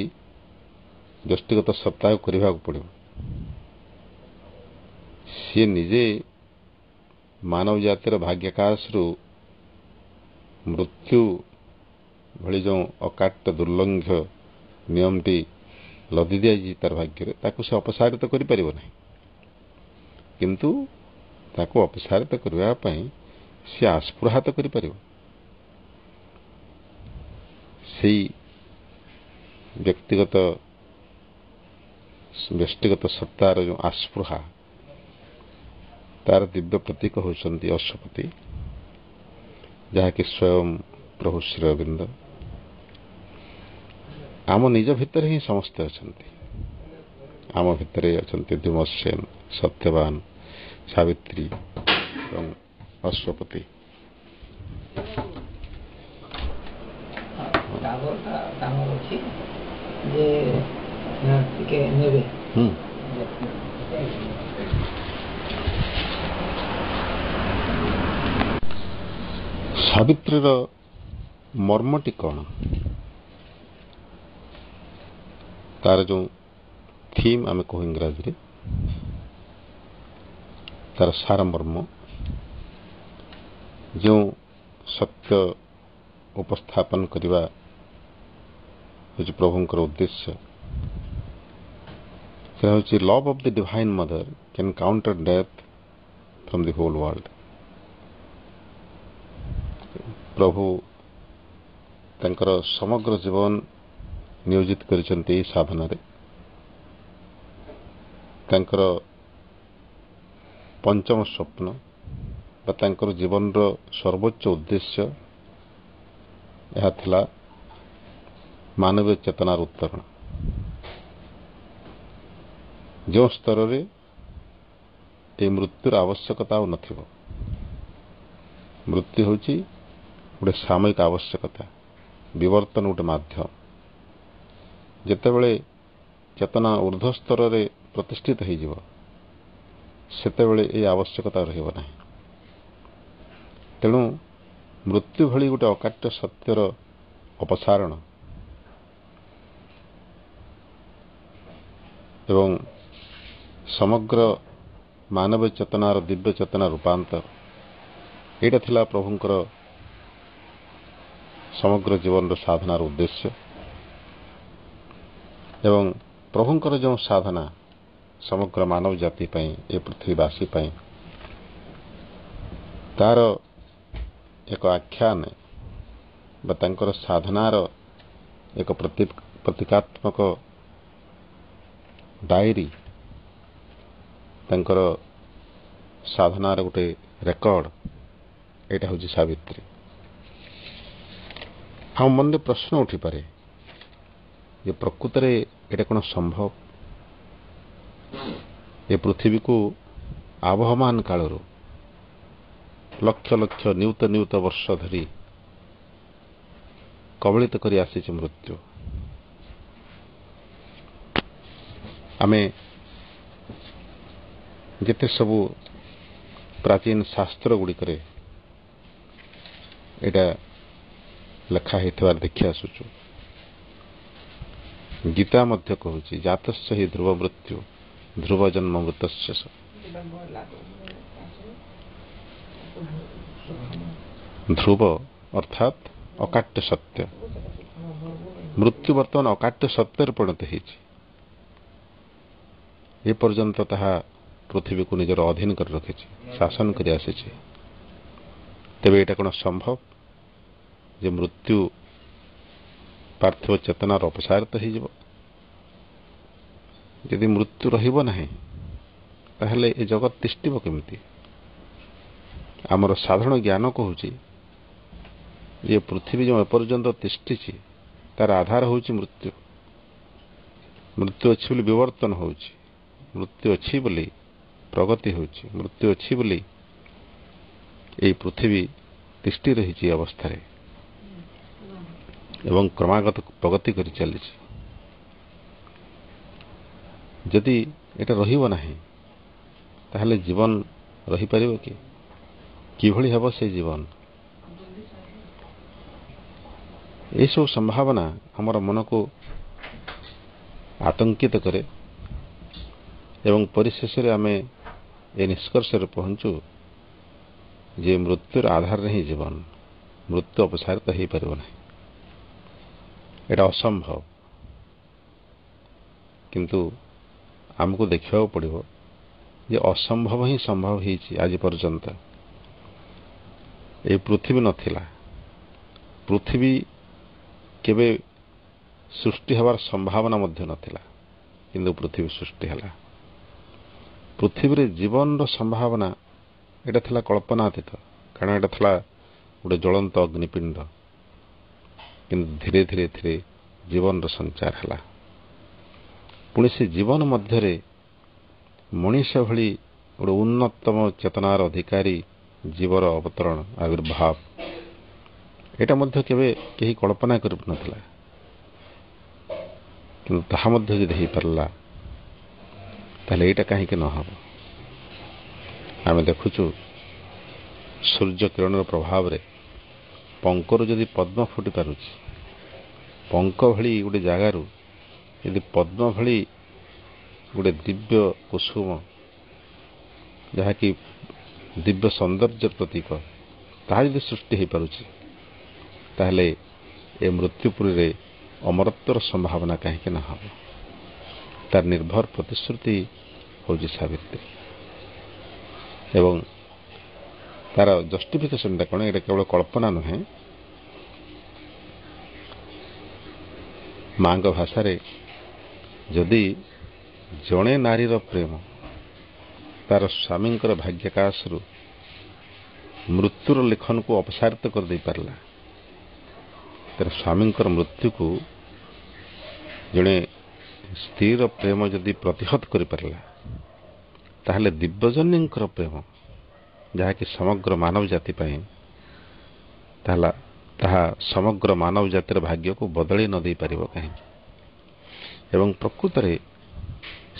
ବ୍ୟକ୍ତିଗତ ସପ୍ତାହ କରିବାକୁ ପଡ଼ିବ। ସିଏ ନିଜେ ମାନବ ଜାତିର ଭାଗ୍ୟାକାଶରୁ ମୃତ୍ୟୁ ଭଳି ଯେଉଁ ଅକାଟ୍ୟ ଦୁର୍ଲଙ୍ଘ୍ୟ ନିୟମଟି ଲଦି ଦିଆଯାଇଛି ତାର ଭାଗ୍ୟରେ, ତାକୁ ସେ ଅପସାରିତ କରିପାରିବ ନାହିଁ। କିନ୍ତୁ ତାକୁ ଅପସାରିତ କରିବା ପାଇଁ ସେ ଆସ୍ପୃହାତ କରିପାରିବ। ସେଇ ବ୍ୟକ୍ତିଗତ ସତ୍ତାର ଯେଉଁ ଆସ୍ପୃହା ତାର ଦିବ୍ୟ ପ୍ରତୀକ ହେଉଛନ୍ତି ଅଶ୍ୱପତି, ଯାହାକି ସ୍ୱୟଂ ପ୍ରଭୁ ଶ୍ରୀ ଅରବିନ୍ଦ। ଆମ ନିଜ ଭିତରେ ହିଁ ସମସ୍ତେ ଅଛନ୍ତି। ଆମ ଭିତରେ ଅଛନ୍ତି ଧୂମସେନ, ସତ୍ୟବାନ, ସାବିତ୍ରୀ ଏବଂ ଅଶ୍ୱପତି। ସାବିତ୍ରୀର ମର୍ମଟି କ'ଣ? ତାର ଯେଉଁ ଥିମ୍ ଆମେ କହୁ ଇଂରାଜୀରେ, ତାର ସାରମର୍ମ, ଯେଉଁ ସତ୍ୟ ଉପସ୍ଥାପନ କରିବା ହେଉଛି ପ୍ରଭୁଙ୍କର ଉଦ୍ଦେଶ୍ୟ, ସେ ହେଉଛି love of the divine mother can counter death from the whole world. ପ୍ରଭୁ ତାଙ୍କର ସମଗ୍ର ଜୀବନ ନିୟୋଜିତ କରିଛନ୍ତି ଏହି ସାଧନାରେ। ତାଙ୍କର ପଞ୍ଚମ ସ୍ୱପ୍ନ ବା ତାଙ୍କର ଜୀବନର ସର୍ବୋଚ୍ଚ ଉଦ୍ଦେଶ୍ୟ ଏହା ଥିଲା ମାନବୀୟ ଚେତନାର ଉତ୍ତରଣ। ଯେଉଁ ସ୍ତରରେ ଏହି ମୃତ୍ୟୁର ଆବଶ୍ୟକତା ଆଉ ନଥିବ। ମୃତ୍ୟୁ ହେଉଛି ଗୋଟେ ସାମୟିକ ଆବଶ୍ୟକତା, ବିବର୍ତ୍ତନ ଗୋଟେ ମାଧ୍ୟମ। ଯେତେବେଳେ ଚେତନା ଊର୍ଦ୍ଧ୍ୱ ସ୍ତରରେ ପ୍ରତିଷ୍ଠିତ ହୋଇଯିବ, ସେତେବେଳେ ଏହି ଆବଶ୍ୟକତା ରହିବ ନାହିଁ। ତେଣୁ ମୃତ୍ୟୁ ଭଳି ଗୋଟେ ଅକାଟ୍ୟ ସତ୍ୟର ଅପସାରଣ ଏବଂ ସମଗ୍ର ମାନବୀୟ ଚେତନାର ଦିବ୍ୟ ଚେତନା ରୂପାନ୍ତର, ଏଇଟା ଥିଲା ପ୍ରଭୁଙ୍କର ସମଗ୍ର ଜୀବନର ସାଧନାର ଉଦ୍ଦେଶ୍ୟ। ଏବଂ ପ୍ରଭୁଙ୍କର ଯେଉଁ ସାଧନା ସମଗ୍ର ମାନବ ଜାତି ପାଇଁ, ଏ ପୃଥିବୀବାସୀ ପାଇଁ, ତାର ଏକ ଆଖ୍ୟାନ ବା ତାଙ୍କର ସାଧନାର ଏକ ପ୍ରତୀକାତ୍ମକ ଡାଏରୀ, ତାଙ୍କର ସାଧନାର ଗୋଟେ ରେକର୍ଡ, ଏଇଟା ହେଉଛି ସାବିତ୍ରୀ। ଆମ ମନରେ ପ୍ରଶ୍ନ ଉଠିପାରେ ଯେ ପ୍ରକୃତରେ ଏଇଟା କ'ଣ ସମ୍ଭବ? ଏ ପୃଥିବୀକୁ ଆବହମାନ କାଳରୁ ଲକ୍ଷ ଲକ୍ଷ ନିୟୁତ ବର୍ଷ ଧରି କବଳିତ କରି ଆସିଛି ମୃତ୍ୟୁ। ଆମେ ଯେତେ ସବୁ ପ୍ରାଚୀନ ଶାସ୍ତ୍ର ଗୁଡ଼ିକରେ ଏଇଟା ଲେଖା ହେଇଥିବାର ଦେଖି ଆସୁଛୁ। ଗୀତା ମଧ୍ୟ କହୁଛି ଜାତସ୍ୟ ହି ଧ୍ରୁବ ମୃତ୍ୟୁ ଧ୍ରୁବ ଜନ୍ମ ମୃତସ୍ୟ। ଧ୍ରୁବ ଅର୍ଥାତ୍ ଅକାଟ୍ୟ ସତ୍ୟ। ମୃତ୍ୟୁ ବର୍ତ୍ତମାନ ଅକାଟ୍ୟ ସତ୍ୟରେ ପରିଣତ ହୋଇଛି। ଏପର୍ଯ୍ୟନ୍ତ ତାହା ପୃଥିବୀକୁ ନିଜର ଅଧୀନ କରି ରଖିଛି, ଶାସନ କରି ଆସିଛି। ତେବେ ଏଇଟା କ'ଣ ସମ୍ଭବ ଯେ ମୃତ୍ୟୁ ପାର୍ଥିବ ଚେତନାର ଅପସାରିତ ହୋଇଯିବ? ଯଦି ମୃତ୍ୟୁ ରହିବ ନାହିଁ, ତାହେଲେ ଏ ଜଗତ ତିଷ୍ଠିବ କେମିତି? ଆମର ସାଧାରଣ ଜ୍ଞାନ କହୁଛି ଯେ ପୃଥିବୀ ଯେଉଁ ଏପର୍ଯ୍ୟନ୍ତ ତିଷ୍ଠିଛି ତାର ଆଧାର ହେଉଛି ମୃତ୍ୟୁ। ମୃତ୍ୟୁ ଅଛି ବୋଲି ବିବର୍ତ୍ତନ ହେଉଛି, ମୃତ୍ୟୁ ଅଛି ବୋଲି ପ୍ରଗତି ହେଉଛି, ମୃତ୍ୟୁ ଅଛି ବୋଲି ଏହି ପୃଥିବୀ ତିଷ୍ଠି ରହିଛି ଏ ଅବସ୍ଥାରେ ଏବଂ କ୍ରମାଗତ ପ୍ରଗତି କରି ଚାଲିଛି। ଯଦି ଏଟା ରହିବ ନାହିଁ, ତାହେଲେ ଜୀବନ ରହିପାରିବ କି? କିଭଳି ହେବ ସେ ଜୀବନ? ଏସବୁ ସମ୍ଭାବନା ଆମର ମନକୁ ଆତଙ୍କିତ କରେ ଏବଂ ପରିଶେଷରେ ଆମେ ଏ ନିଷ୍କର୍ଷରେ ପହଞ୍ଚୁ ଯେ ମୃତ୍ୟୁର ଆଧାରରେ ହିଁ ଜୀବନ, ମୃତ୍ୟୁ ଅପସାରିତ ହୋଇପାରିବ ନାହିଁ। ଏଟା ଅସମ୍ଭବ। କିନ୍ତୁ ଆମକୁ ଦେଖିବାକୁ ପଡ଼ିବ ଯେ ଅସମ୍ଭବ ହିଁ ସମ୍ଭବ ହୋଇଛି। ଆଜି ପର୍ଯ୍ୟନ୍ତ ଏହି ପୃଥିବୀ ନଥିଲା, ପୃଥିବୀ କେବେ ସୃଷ୍ଟି ହେବାର ସମ୍ଭାବନା ମଧ୍ୟ ନଥିଲା, କିନ୍ତୁ ପୃଥିବୀ ସୃଷ୍ଟି ହେଲା। ପୃଥିବୀରେ ଜୀବନର ସମ୍ଭାବନା ଏଇଟା ଥିଲା କଳ୍ପନାତୀତ, କାରଣ ଏଇଟା ଥିଲା ଗୋଟେ ଜ୍ୱଳନ୍ତ ଅଗ୍ନିପିଣ୍ଡ। କିନ୍ତୁ ଧୀରେ ଧୀରେ ଧୀରେ ଜୀବନର ସଞ୍ଚାର ହେଲା। ପୁଣି ସେ ଜୀବନ ମଧ୍ୟରେ ମଣିଷ ଭଳି ଗୋଟେ ଉନ୍ନତମ ଚେତନାର ଅଧିକାରୀ ଜୀବର ଅବତରଣ, ଆବିର୍ଭାବ, ଏଇଟା ମଧ୍ୟ କେବେ କେହି କଳ୍ପନା କରିନଥିଲା। କିନ୍ତୁ ତାହା ମଧ୍ୟ ଯଦି ହେଇପାରିଲା, ତାହେଲେ ଏଇଟା କାହିଁକି ନ ହେବ? ଆମେ ଦେଖୁଛୁ ସୂର୍ଯ୍ୟ କିରଣର ପ୍ରଭାବରେ ପଙ୍କରୁ ଯଦି ପଦ୍ମ ଫୁଟି ପାରୁଛି, ପଙ୍କ ଭଳି ଗୋଟେ ଜାଗାରୁ ଯଦି ପଦ୍ମ ଭଳି ଗୋଟେ ଦିବ୍ୟ କୁସୁମ, ଯାହାକି ଦିବ୍ୟ ସୌନ୍ଦର୍ଯ୍ୟ ପ୍ରତୀକ, ତାହା ଯଦି ସୃଷ୍ଟି ହୋଇପାରୁଛି, ତାହେଲେ ଏ ମୃତ୍ୟୁପୁରୀରେ ଅମରତ୍ୱର ସମ୍ଭାବନା କାହିଁକି ନ ହେବ? ତାର ନିର୍ଭର ପ୍ରତିଶ୍ରୁତି ହେଉଛି ସାବିତ୍ରୀ। ଏବଂ ତାର ଜଷ୍ଟିଫିକେସନଟା କ'ଣ? ଏଇଟା କେବଳ କଳ୍ପନା ନୁହେଁ। ମାଙ୍କ ଭାଷାରେ ଯଦି ଜଣେ ନାରୀର ପ୍ରେମ ତାର ସ୍ୱାମୀଙ୍କର ଭାଗ୍ୟାକାଶରୁ ମୃତ୍ୟୁର ଲେଖନକୁ ଅପସାରିତ କରିଦେଇପାରିଲା, ତାର ସ୍ୱାମୀଙ୍କର ମୃତ୍ୟୁକୁ ଜଣେ ସ୍ତ୍ରୀର ପ୍ରେମ ଯଦି ପ୍ରତିହତ କରିପାରିଲା, ତାହେଲେ ଦିବ୍ୟଜନୀଙ୍କର ପ୍ରେମ, ଯାହାକି ସମଗ୍ର ମାନବ ଜାତି ପାଇଁ, ତାହା ସମଗ୍ର ମାନବ ଜାତିର ଭାଗ୍ୟକୁ ବଦଳେଇ ନ ଦେଇପାରିବ କାହିଁକି? ଏବଂ ପ୍ରକୃତରେ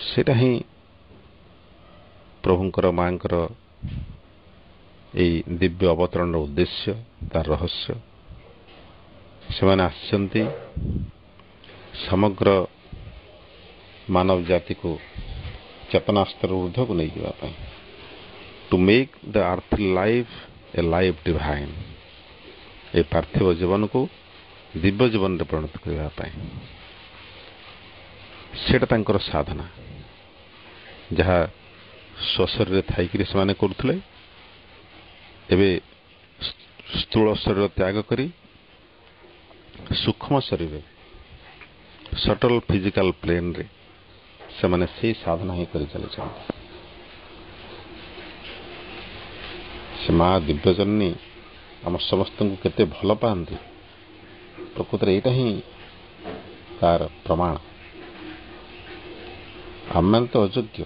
ସେଇଟା ହିଁ ପ୍ରଭୁଙ୍କର ମାଙ୍କର ଏହି ଦିବ୍ୟ ଅବତରଣର ଉଦ୍ଦେଶ୍ୟ, ତାର ରହସ୍ୟ। ସେମାନେ ଆସିଛନ୍ତି ସମଗ୍ର ମାନବ ଜାତିକୁ ଚେତନାସ୍ତର ଊର୍ଦ୍ଧ୍ୱକୁ ନେଇଯିବା ପାଇଁ, to make the earth life a life divine, ଏ ପାର୍ଥିବ ଜୀବନକୁ ଦିବ୍ୟ ଜୀବନରେ ପରିଣତ କରିବା ପାଇଁ। ସେଇଟା ତାଙ୍କର ସାଧନା, ଯାହା ସ୍ୱଶରୀରରେ ଥାଇକରି ସେମାନେ କରୁଥିଲେ। ଏବେ ସ୍ଥୂଳ ଶରୀର ତ୍ୟାଗ କରି ସୂକ୍ଷ୍ମ ଶରୀରରେ, ସଟଲ ଫିଜିକାଲ ପ୍ଲେନରେ ସେମାନେ ସେଇ ସାଧନା ହିଁ କରିଚାଲିଛନ୍ତି। ସେ ମା ଦିବ୍ୟଜନନୀ ଆମ ସମସ୍ତଙ୍କୁ କେତେ ଭଲ ପାଆନ୍ତି, ପ୍ରକୃତରେ ଏଇଟା ହିଁ ତାର ପ୍ରମାଣ। ଆମେମାନେ ତ ଅଯୋଗ୍ୟ,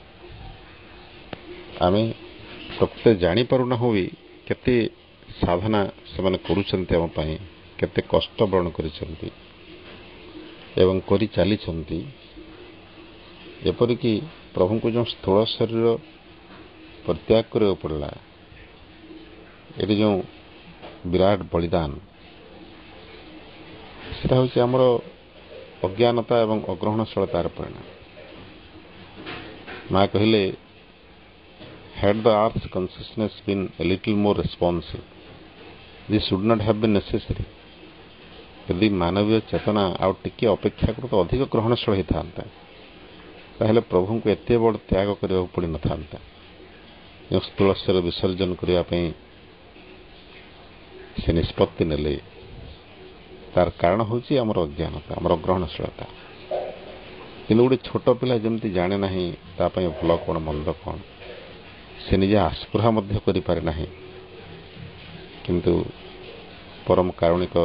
ଆମେ ପ୍ରକୃତରେ ଜାଣିପାରୁନାହୁଁ ବି କେତେ ସାଧନା ସେମାନେ କରୁଛନ୍ତି ଆମ ପାଇଁ, କେତେ କଷ୍ଟ ବରଣ କରିଛନ୍ତି ଏବଂ କରି ଚାଲିଛନ୍ତି। ଏପରିକି ପ୍ରଭୁଙ୍କୁ ଯେଉଁ ସ୍ଥୂଳ ଶରୀର ପରିତ୍ୟାଗ କରିବାକୁ ପଡ଼ିଲା, ଏଠି ଯେଉଁ ବିରାଟ ବଳିଦାନ, ସେଟା ହେଉଛି ଆମର ଅଜ୍ଞାନତା ଏବଂ ଅଗ୍ରହଣଶୀଳତାର ପରିଣାମ। ମା କହିଲେ, had the earth's consciousness been a little more responsive, this would not have been necessary. ଯଦି ମାନବୀୟ ଚେତନା ଆଉ ଟିକେ ଅପେକ୍ଷାକୃତ ଅଧିକ ଗ୍ରହଣଶୀଳ ହୋଇଥାନ୍ତା, ତାହେଲେ ପ୍ରଭୁଙ୍କୁ ଏତେ ବଡ଼ ତ୍ୟାଗ କରିବାକୁ ପଡ଼ିନଥାନ୍ତା। ଯେଉଁ ସ୍ଥୂଳ ଶରୀର ବିସର୍ଜନ କରିବା ପାଇଁ ସେ ନିଷ୍ପତ୍ତି ନେଲେ, ତାର କାରଣ ହେଉଛି ଆମର ଅଜ୍ଞାନତା, ଆମର ଅଗ୍ରହଣଶୀଳତା। କିନ୍ତୁ ଗୋଟେ ଛୋଟ ପିଲା ଯେମିତି ଜାଣେ ନାହିଁ ତା ପାଇଁ ଭଲ କ'ଣ ମନ୍ଦ କ'ଣ, ସେ ନିଜେ ଆସ୍ପୃହା ମଧ୍ୟ କରିପାରେ ନାହିଁ, କିନ୍ତୁ ପରମ କାରୁଣିକ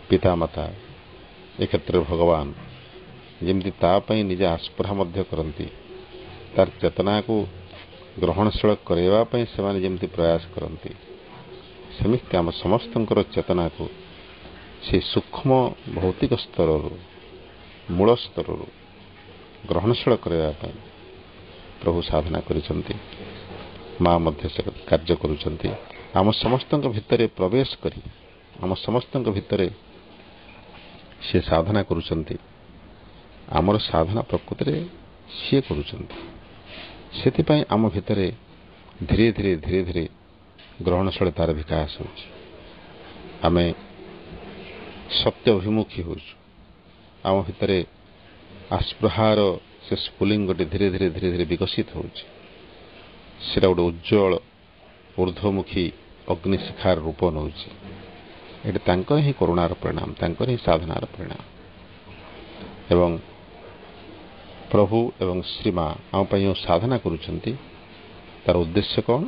ପିତାମାତା, ଏ କ୍ଷେତ୍ରରେ ଭଗବାନ, ଯେମିତି ତା ପାଇଁ ନିଜେ ଆସ୍ପୃହା ମଧ୍ୟ କରନ୍ତି, ତାର ଚେତନାକୁ ଗ୍ରହଣଶୀଳ କରାଇବା ପାଇଁ ସେମାନେ ଯେମିତି ପ୍ରୟାସ କରନ୍ତି, ସେମିତି ଆମ ସମସ୍ତଙ୍କର ଚେତନାକୁ ସେ ସୂକ୍ଷ୍ମ ଭୌତିକ ସ୍ତରରୁ, ମୂଳ ସ୍ତରରୁ ଗ୍ରହଣଶୀଳ କରାଇବା ପାଇଁ ପ୍ରଭୁ ସାଧନା କରିଛନ୍ତି। ମା ମଧ୍ୟ ସେ କାର୍ଯ୍ୟ କରୁଛନ୍ତି। ଆମ ସମସ୍ତଙ୍କ ଭିତରେ ପ୍ରବେଶ କରି ଆମ ସମସ୍ତଙ୍କ ଭିତରେ ସେ ସାଧନା କରୁଛନ୍ତି। ଆମର ସାଧନା ପ୍ରକୃତିରେ ସିଏ କରୁଛନ୍ତି। ସେଥିପାଇଁ ଆମ ଭିତରେ ଧୀରେ ଧୀରେ ଧୀରେ ଧୀରେ ଗ୍ରହଣଶୀଳତାର ବିକାଶ ହେଉଛି। ଆମେ ସତ୍ୟ ଅଭିମୁଖୀ ହେଉଛୁ। ଆମ ଭିତରେ ଆସ୍ପୃହାର ସେ ସ୍ଫୁଲିଙ୍ଗଟି ଧୀରେ ଧୀରେ ଧୀରେ ଧୀରେ ବିକଶିତ ହେଉଛି। ସେଇଟା ଗୋଟେ ଉଜ୍ଜ୍ୱଳ ଊର୍ଦ୍ଧ୍ୱମୁଖୀ ଅଗ୍ନିଶିଖାର ରୂପ ନେଉଛି। ଏଠି ତାଙ୍କର ହିଁ କରୁଣାର ପରିଣାମ, ତାଙ୍କର ହିଁ ସାଧନାର ପରିଣାମ। ଏବଂ ପ୍ରଭୁ ଏବଂ ଶ୍ରୀମା ଆମ ପାଇଁ ଯେଉଁ ସାଧନା କରୁଛନ୍ତି ତାର ଉଦ୍ଦେଶ୍ୟ କ'ଣ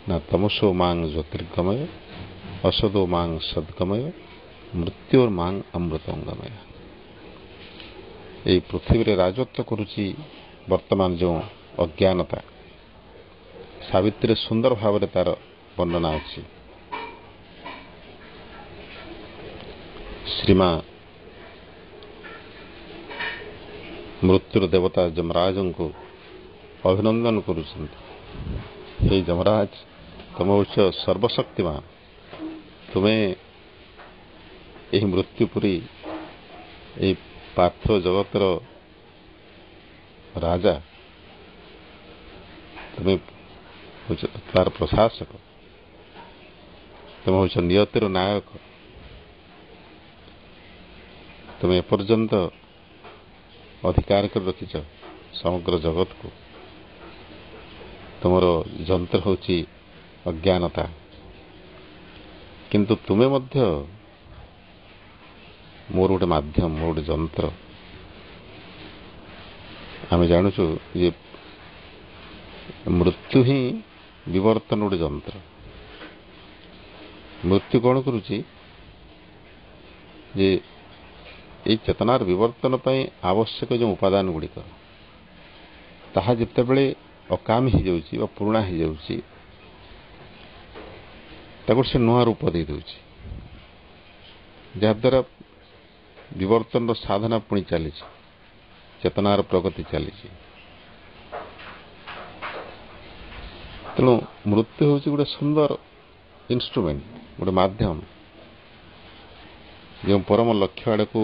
ନା ତମସୋ ମାଙ୍ଗ ଜ୍ୟୋତିର୍ଗମୟ ଅସଦୋ ମାଙ୍ଗ ସଦ୍ଗମୟ ମୃତ୍ୟୋର ମାଙ୍ଗ ଅମୃତଙ୍ଗମୟ। ଏହି ପୃଥିବୀରେ ରାଜତ୍ୱ କରୁଛି ବର୍ତ୍ତମାନ ଯେଉଁ ଅଜ୍ଞାନତା, ସାବିତ୍ରୀ ସୁନ୍ଦର ଭାବରେ ତାର ବର୍ଣ୍ଣନା ଅଛି। ଶ୍ରୀମା ମୃତ୍ୟୁର ଦେବତା ଯମରାଜଙ୍କୁ ଅଭିନନ୍ଦନ କରୁଛନ୍ତି। ହେ ଯମରାଜ, ତୁମେ ହେଉଛ ସର୍ବଶକ୍ତିମାନ, ତୁମେ ଏହି ମୃତ୍ୟୁପୁରୀ ଏହି ପାର୍ଥିବ ଜଗତର ରାଜା, ତୁମେ ହେଉଛ ତାର ପ୍ରଶାସକ, ତୁମେ ହେଉଛ ନିୟତିର ନାୟକ। ତୁମେ ଏପର୍ଯ୍ୟନ୍ତ ଅଧିକାର କରି ରଖିଛ ସମଗ୍ର ଜଗତକୁ। ତୁମର ଯନ୍ତ୍ର ହେଉଛି ଅଜ୍ଞାନତା, କିନ୍ତୁ ତୁମେ ମଧ୍ୟ ମୋର ଗୋଟେ ମାଧ୍ୟମ, ମୋର ଗୋଟେ ଯନ୍ତ୍ର। ଆମେ ଜାଣୁଛୁ ଯେ ମୃତ୍ୟୁ ହିଁ ବିବର୍ତ୍ତନ ଗୋଟେ ଯନ୍ତ୍ର। ମୃତ୍ୟୁ କ'ଣ କରୁଛି ଯେ ଏହି ଚେତନାର ବିବର୍ତ୍ତନ ପାଇଁ ଆବଶ୍ୟକ ଯେଉଁ ଉପାଦାନ ଗୁଡ଼ିକ, ତାହା ଯେତେବେଳେ ଅକାମୀ ହୋଇଯାଉଛି ବା ପୁରୁଣା ହୋଇଯାଉଛି, ତାକୁ ସେ ନୂଆ ରୂପ ଦେଇଦେଉଛି, ଯାହାଦ୍ୱାରା ବିବର୍ତ୍ତନର ସାଧନା ପୁଣି ଚାଲିଛି, ଚେତନାର ପ୍ରଗତି ଚାଲିଛି। ତେଣୁ ମୃତ୍ୟୁ ହେଉଛି ଗୋଟେ ସୁନ୍ଦର ଇନଷ୍ଟ୍ରୁମେଣ୍ଟ, ଗୋଟେ ମାଧ୍ୟମ, ଯେଉଁ ପରମ ଲକ୍ଷ୍ୟ ଆଡ଼କୁ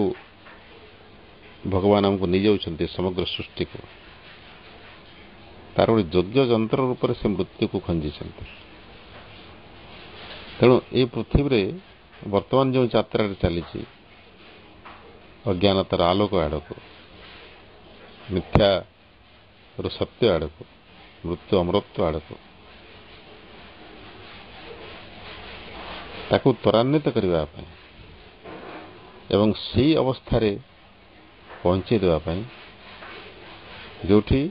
ଭଗବାନ ଆମକୁ ନେଇଯାଉଛନ୍ତି ସମଗ୍ର ସୃଷ୍ଟିକୁ, ତାର ଗୋଟେ ଯୋଗ୍ୟ ଯନ୍ତ୍ର ରୂପରେ ସେ ମୃତ୍ୟୁକୁ ଖଞ୍ଜିଛନ୍ତି। ତେଣୁ ଏହି ପୃଥିବୀରେ ବର୍ତ୍ତମାନ ଯେଉଁ ଯାତ୍ରାରେ ଚାଲିଛି ଅଜ୍ଞାନତାର ଆଲୋକ ଆଡ଼କୁ, ମିଥ୍ୟାର ସତ୍ୟ ଆଡ଼କୁ, ମୃତ୍ୟୁ ଅମୃତ୍ୟ ଆଡ଼କୁ, ତାକୁ ତ୍ୱରାନ୍ୱିତ କରିବା ପାଇଁ ଏବଂ ସେହି ଅବସ୍ଥାରେ ପହଞ୍ଚାଇ ଦେବା ପାଇଁ ଯେଉଁଠି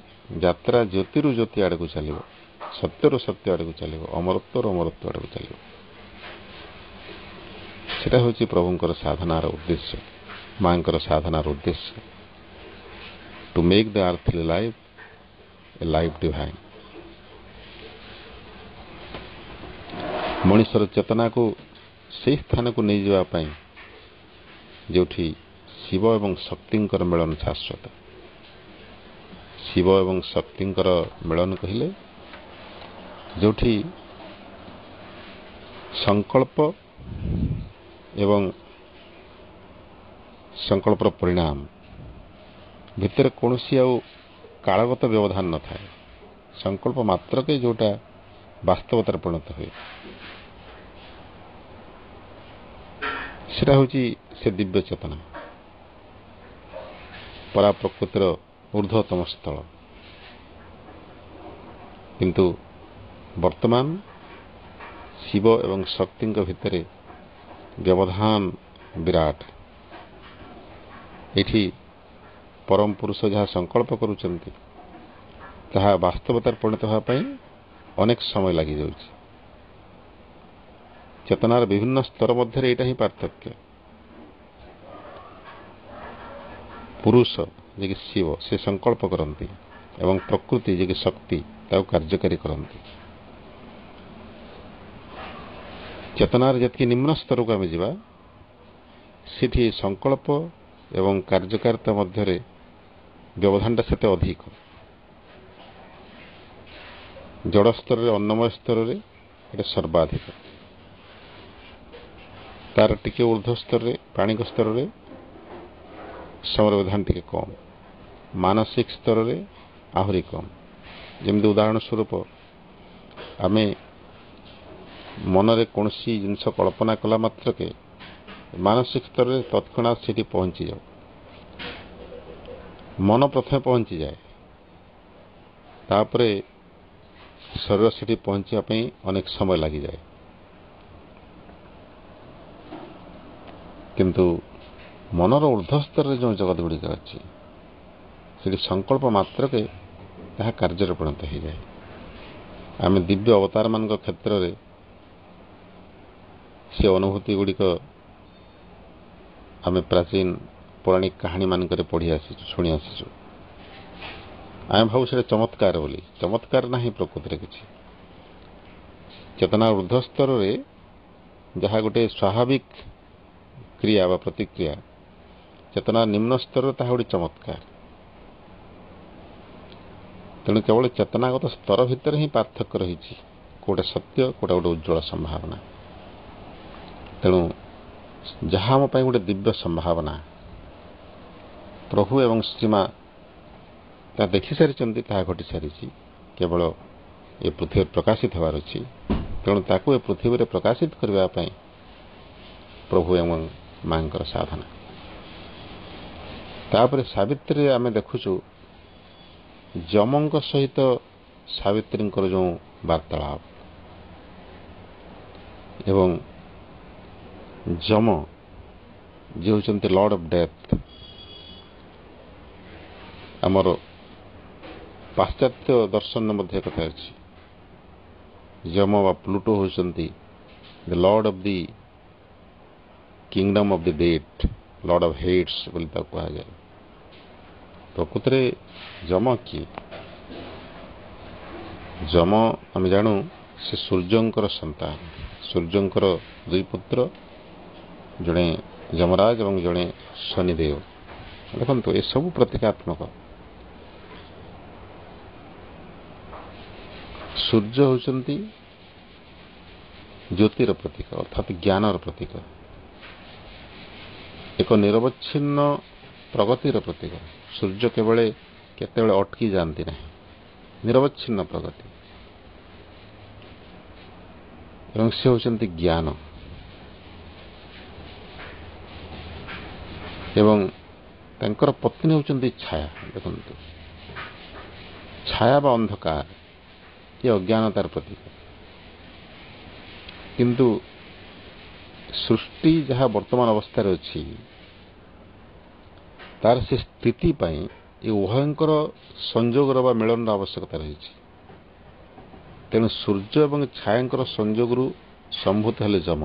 ଯାତ୍ରା ଜ୍ୟୋତିରୁ ଜ୍ୟୋତି ଆଡ଼କୁ ଚାଲିବ, ସତ୍ୟରୁ ସତ୍ୟ ଆଡ଼କୁ ଚାଲିବ, ଅମରତ୍ୱରୁ ଅମରତ୍ୱ ଆଡ଼କୁ ଚାଲିବ, ସେଟା ହେଉଛି ପ୍ରଭୁଙ୍କର ସାଧନାର ଉଦ୍ଦେଶ୍ୟ, ମାଙ୍କର ସାଧନାର ଉଦ୍ଦେଶ୍ୟ। To make the earthly life a life divine. ମଣିଷର ଚେତନାକୁ ସେହି ସ୍ଥାନକୁ ନେଇଯିବା ପାଇଁ ଯେଉଁଠି ଶିବ ଏବଂ ଶକ୍ତିଙ୍କର ମିଳନ ଶାଶ୍ୱତ। ଶିବ ଏବଂ ଶକ୍ତିଙ୍କର ମିଳନ କହିଲେ ଯେଉଁଠି ସଂକଳ୍ପ ଏବଂ ସଂକଳ୍ପର ପରିଣାମ ଭିତରେ କୌଣସି ଆଉ କାଳଗତ ବ୍ୟବଧାନ ନଥାଏ। ସଂକଳ୍ପ ମାତ୍ରକେ ଯେଉଁଟା ବାସ୍ତବତାରେ ପରିଣତ ହୁଏ, ସେଟା ହେଉଛି ସେ ଦିବ୍ୟ ଚେତନା, ପରା ପ୍ରକୃତିର ଊର୍ଦ୍ଧ୍ୱତମ ସ୍ଥଳ। କିନ୍ତୁ ବର୍ତ୍ତମାନ ଶିବ ଏବଂ ଶକ୍ତିଙ୍କ ଭିତରେ ବ୍ୟବଧାନ ବିରାଟ। ଏଠି ପରମ ପୁରୁଷ ଯାହା ସଂକଳ୍ପ କରୁଛନ୍ତି ତାହା ବାସ୍ତବତାରେ ପରିଣତ ହେବା ପାଇଁ ଅନେକ ସମୟ ଲାଗିଯାଉଛି। ଚେତନାର ବିଭିନ୍ନ ସ୍ତର ମଧ୍ୟରେ ଏଇଟା ହିଁ ପାର୍ଥକ୍ୟ। ପୁରୁଷ ଯିଏକି ଶିବ, ସେ ସଂକଳ୍ପ କରନ୍ତି ଏବଂ ପ୍ରକୃତି ଯିଏକି ଶକ୍ତି ତାକୁ କାର୍ଯ୍ୟକାରୀ କରନ୍ତି। ଚେତନାର ଯେତିକି ନିମ୍ନ ସ୍ତରକୁ ଆମେ ଯିବା, ସେଠି ସଂକଳ୍ପ ଏବଂ କାର୍ଯ୍ୟକାରିତା ମଧ୍ୟରେ ବ୍ୟବଧାନଟା ସେତେ ଅଧିକ। ଜଡ଼ ସ୍ତରରେ, ଅନ୍ନମୟ ସ୍ତରରେ ଏଇଟା ସର୍ବାଧିକ। ତାର ଟିକେ ଊର୍ଦ୍ଧ୍ୱ ସ୍ତରରେ, ପ୍ରାଣିକ ସ୍ତରରେ ସମୟର ବ୍ୟବଧାନ ଟିକେ କମ୍, ମାନସିକ ସ୍ତରରେ ଆହୁରି କମ୍। ଯେମିତି ଉଦାହରଣ ସ୍ୱରୂପ ଆମେ ମନରେ କୌଣସି ଜିନିଷ କଳ୍ପନା କଲା ମାତ୍ରକେ ମାନସିକ ସ୍ତରରେ ତତ୍କ୍ଷଣାତ୍ ସେଠି ପହଞ୍ଚିଯାଉ। ମନ ପ୍ରଥମେ ପହଞ୍ଚିଯାଏ, ତାପରେ ଶରୀର ସେଠି ପହଞ୍ଚିବା ପାଇଁ ଅନେକ ସମୟ ଲାଗିଯାଏ। କିନ୍ତୁ ମନର ଉର୍ଦ୍ଧ୍ୱସ୍ତରରେ ଯେଉଁ ଜଗତ ଗୁଡ଼ିକ ଅଛି ସେଠି ସଂକଳ୍ପ ମାତ୍ରକେ ତାହା କାର୍ଯ୍ୟରେ ପରିଣତ ହୋଇଯାଏ। ଆମେ ଦିବ୍ୟ ଅବତାରମାନଙ୍କ କ୍ଷେତ୍ରରେ ସେ ଅନୁଭୂତି ଗୁଡ଼ିକ ଆମେ ପ୍ରାଚୀନ ପୌରାଣିକ କାହାଣୀମାନଙ୍କରେ ପଢ଼ି ଆସିଛୁ, ଶୁଣି ଆସିଛୁ। ଆମେ ଭାବୁ ସେଟା ଚମତ୍କାର ବୋଲି। ଚମତ୍କାର ନାହିଁ ପ୍ରକୃତିରେ କିଛି। ଚେତନା ଉର୍ଦ୍ଧ୍ୱସ୍ତରରେ ଯାହା ଗୋଟେ ସ୍ୱାଭାବିକ କ୍ରିୟା ବା ପ୍ରତିକ୍ରିୟା, ଚେତନା ନିମ୍ନ ସ୍ତରରେ ତାହା ଗୋଟେ ଚମତ୍କାର। ତେଣୁ କେବଳ ଚେତନାଗତ ସ୍ତର ଭିତରେ ହିଁ ପାର୍ଥକ୍ୟ ରହିଛି, କୋଉଟା ସତ୍ୟ, କୋଉଟା ଗୋଟେ ଉଜ୍ଜ୍ୱଳ ସମ୍ଭାବନା। ତେଣୁ ଯାହା ଆମ ପାଇଁ ଗୋଟେ ଦିବ୍ୟ ସମ୍ଭାବନା, ପ୍ରଭୁ ଏବଂ ଶ୍ରୀମା ତାହା ଦେଖିସାରିଛନ୍ତି, ତାହା ଘଟିସାରିଛି, କେବଳ ଏ ପୃଥିବୀରେ ପ୍ରକାଶିତ ହେବାର ଅଛି। ତେଣୁ ତାକୁ ଏ ପୃଥିବୀରେ ପ୍ରକାଶିତ କରିବା ପାଇଁ ପ୍ରଭୁ ଏବଂ ମାଙ୍କର ସାଧନା। ତାପରେ ସାବିତ୍ରୀରେ ଆମେ ଦେଖୁଛୁ ଯମଙ୍କ ସହିତ ସାବିତ୍ରୀଙ୍କର ଯେଉଁ ବାର୍ତ୍ତାଳାପ, ଏବଂ ଯମ ଯିଏ ହେଉଛନ୍ତି ଲର୍ଡ ଅଫ୍ ଡେଥ୍, ଆମର ପାଶ୍ଚାତ୍ୟ ଦର୍ଶନ ମଧ୍ୟ କଥା ଅଛି। ଯମ ବା ପ୍ଲୁଟୋ ହେଉଛନ୍ତି the lord of the kingdom of the dead, lord of Hades ବୋଲି ତାକୁ କୁହାଯାଏ। ପ୍ରକୃତରେ ଯମ କିଏ? ଯମ ଆମେ ଜାଣୁ ସେ ସୂର୍ଯ୍ୟଙ୍କର ସନ୍ତାନ। ସୂର୍ଯ୍ୟଙ୍କର ଦୁଇ ପୁତ୍ର, ଜଣେ ଯମରାଜ ଏବଂ ଜଣେ ଶନିଦେବ। ଦେଖନ୍ତୁ ଏସବୁ ପ୍ରତୀକାତ୍ମକ। ସୂର୍ଯ୍ୟ ହେଉଛନ୍ତି ଜ୍ୟୋତିର ପ୍ରତୀକ, ଅର୍ଥାତ୍ ଜ୍ଞାନର ପ୍ରତୀକ, ଏକ ନିରବଚ୍ଛିନ୍ନ ପ୍ରଗତିର ପ୍ରତୀକ। ସୂର୍ଯ୍ୟ କେତେବେଳେ ଅଟକି ଯାଆନ୍ତି ନାହିଁ, ନିରବଚ୍ଛିନ୍ନ ପ୍ରଗତି। ଏବଂ ସେ ହେଉଛନ୍ତି ଜ୍ଞାନ। ଏବଂ ତାଙ୍କର ପତ୍ନୀ ହେଉଛନ୍ତି ଛାୟା। ଦେଖନ୍ତୁ, ଛାୟା ବା ଅନ୍ଧକାର, ଏ ଅଜ୍ଞାନତାର ପ୍ରତୀକ। କିନ୍ତୁ ସୃଷ୍ଟି ଯାହା ବର୍ତ୍ତମାନ ଅବସ୍ଥାରେ ଅଛି, ତାର ସେ ସ୍ଥିତି ପାଇଁ ଏ ଉଭୟଙ୍କର ସଂଯୋଗର ବା ମିଳନର ଆବଶ୍ୟକତା ରହିଛି। ତେଣୁ ସୂର୍ଯ୍ୟ ଏବଂ ଛାୟାଙ୍କର ସଂଯୋଗରୁ ସମ୍ଭୂତ ହେଲେ ଯମ।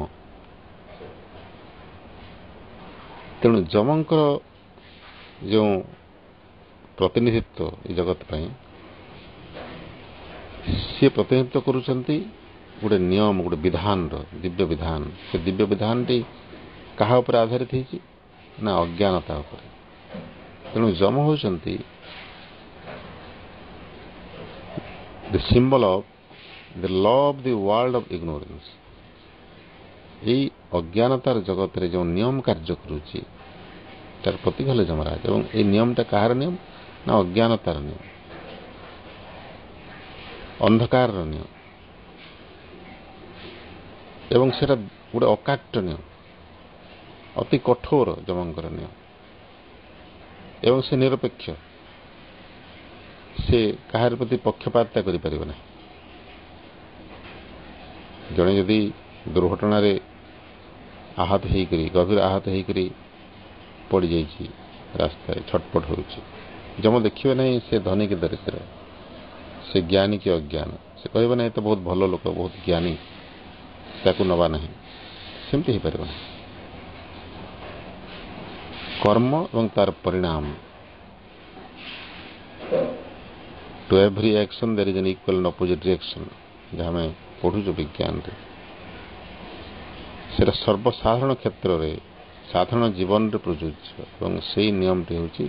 ତେଣୁ ଯମଙ୍କର ଯେଉଁ ପ୍ରତିନିଧିତ୍ୱ ଏ ଜଗତ ପାଇଁ, ସିଏ ପ୍ରତିନିଧିତ୍ୱ କରୁଛନ୍ତି ଗୋଟେ ନିୟମ, ଗୋଟେ ବିଧାନର, ଦିବ୍ୟ ବିଧାନ। ସେ ଦିବ୍ୟ ବିଧାନଟି କାହା ଉପରେ ଆଧାରିତ ହେଇଛି? ନା ଅଜ୍ଞାନତା ଉପରେ। ତେଣୁ ଯମ ହେଉଛନ୍ତି the symbol of the law of the world of ignorance. ଏଇ ଅଜ୍ଞାନତାର ଜଗତରେ ଯେଉଁ ନିୟମ କାର୍ଯ୍ୟ କରୁଛି, ତାର ପ୍ରତୀକ ହେଲେ ଯମରାଜ। ଏବଂ এই ନିୟମଟା କାହାର ନିୟମ? ନା ଅଜ୍ଞାନତାର ନିୟମ, ଅନ୍ଧକାରର ନିୟମ। ଏବଂ ସେଟା ଗୋଟେ ଅକାଟ୍ୟ ନିୟମ, ଅତି କଠୋର ଯମଙ୍କର ନିୟମ। ଏବଂ ସେ ନିରପେକ୍ଷ, ସେ କାହାର ପ୍ରତି ପକ୍ଷପାତ କରିପାରିବ ନାହିଁ। ଜଣେ ଯଦି ଦୁର୍ଘଟଣାରେ ଆହତ ହେଇକରି, ଗଭୀର ଆହତ ହେଇକରି ପଡ଼ିଯାଇଛି ରାସ୍ତାରେ, ଛଟପଟ ହେଉଛି, ଯମ ଦେଖିବେ ନାହିଁ ସେ ଧନୀ କି ଦରିଦ୍ର, ସେ ଜ୍ଞାନୀ କି ଅଜ୍ଞାନ। ସେ କହିବ ନାହିଁ ତ ବହୁତ ଭଲ ଲୋକ, ବହୁତ ଜ୍ଞାନୀ, ତାକୁ ନେବା ନାହିଁ। ସେମିତି ହେଇପାରିବ ନାହିଁ। କର୍ମ ଏବଂ ତାର ପରିଣାମ, to every action there is an equal and opposite reaction, ଯାହା ଆମେ ପଢ଼ୁଛୁ ବିଜ୍ଞାନରେ, ସେଟା ସର୍ବସାଧାରଣ କ୍ଷେତ୍ରରେ, ସାଧାରଣ ଜୀବନରେ ପ୍ରଯୁଜ୍ୟ। ଏବଂ ସେଇ ନିୟମଟି ହେଉଛି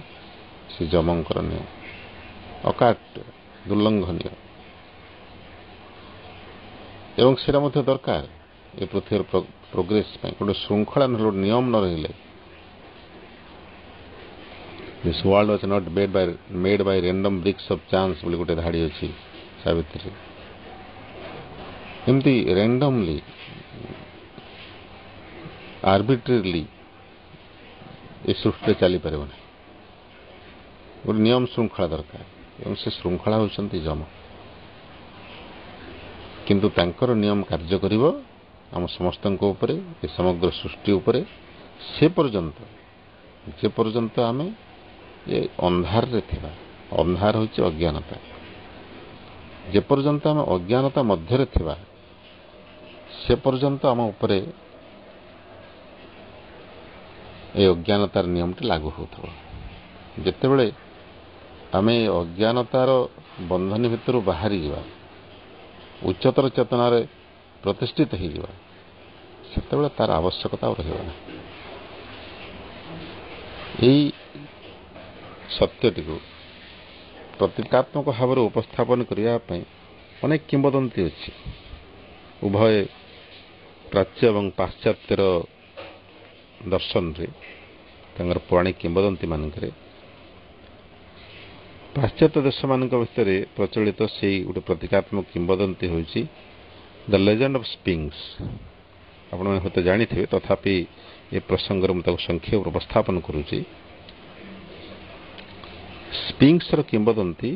ସେ ଯମଙ୍କର ନିୟମ, ଅକାଟ୍ୟ, ଦୁର୍ଲଙ୍ଘନୀୟ। ଏବଂ ସେଟା ମଧ୍ୟ ଦରକାର ଏ ପୃଥିବୀର ପ୍ରୋଗ୍ରେସ ପାଇଁ। ଗୋଟେ ଶୃଙ୍ଖଳା ନହେଲେ, ଗୋଟେ ନିୟମ ନ ରହିଲେ, this world was not made Bai random BRICS of chance ବୋଲି ଗୋଟେ ଧାଡ଼ି ଅଛି ସାବିତ୍ରୀରେ। ଏମିତି ରେଣ୍ଡମଲି, ଆର୍ବିଟ୍ରେରିଲି ଏ ସୃଷ୍ଟିରେ ଚାଲିପାରିବ ନାହିଁ। ଗୋଟେ ନିୟମ ଶୃଙ୍ଖଳା ଦରକାର। ଏବଂ ସେ ଶୃଙ୍ଖଳା ହେଉଛନ୍ତି ଯମ। କିନ୍ତୁ ତାଙ୍କର ନିୟମ କାର୍ଯ୍ୟ କରିବ ଆମ ସମସ୍ତଙ୍କ ଉପରେ, ଏ ସମଗ୍ର ସୃଷ୍ଟି ଉପରେ, से पर्यंत आम ये अंधार रे थिबा अंधार होची अज्ञानता जे पर्यंत आम अज्ञानता मध्य थिबा से पर्यंत आम उपरे ए अज्ञानतार नियमटी लागू होथबो जेतेबेले आमे अज्ञानतार बंधन भितर बाहरी जीवा उच्चतर चेतनार प्रतिष्ठित हो जावा सेतेबेले तार आवश्यकता रहिबा ना यही सत्यटी को प्रतीकात्मक भाव उपस्थापन करने अनेक किंवदंती अच्छी उभय प्राच्य और पाश्चात्यर दर्शन रे पौराणिक किंवदंती मानक पाश्चात्य देश मान भितर प्रचलित से गोटे प्रतीकात्मक किंवदंती होची द लेजेंड ऑफ स्पिंक्स आपण हूँ जानी थे तथापि ये प्रसंग मुझे संक्षेप उपस्थापन करुच्ची स्पिंक्स किंवदंती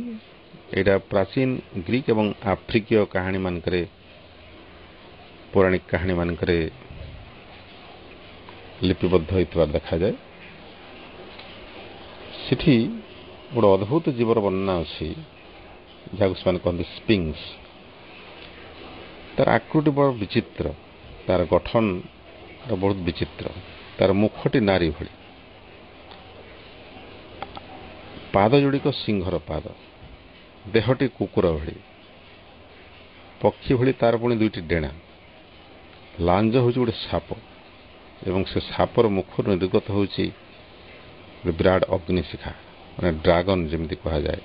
यहाँ प्राचीन ग्रीक एवं आफ्रिकीय कहानी मानक पौराणिक कहानी मानक लिपिबद्ध होता देखा जाए सिठी गोटे अद्भुत जीवर वर्णना अच्छी जहाँ से कहते स्पिंक्स तार आकृति बड़ विचित्र तार गठन बहुत विचित्र तार मुखटी नारी भली पाद जोड़िक सिंहर पाद देहटी कुकुर भली पक्षी भली तार पुणी दुईटी डेणा लांज हूँ गोटे साप एवं से सापर मुख निर्गत होची विराट अग्निशिखा माने ड्रागन जमी कह जाए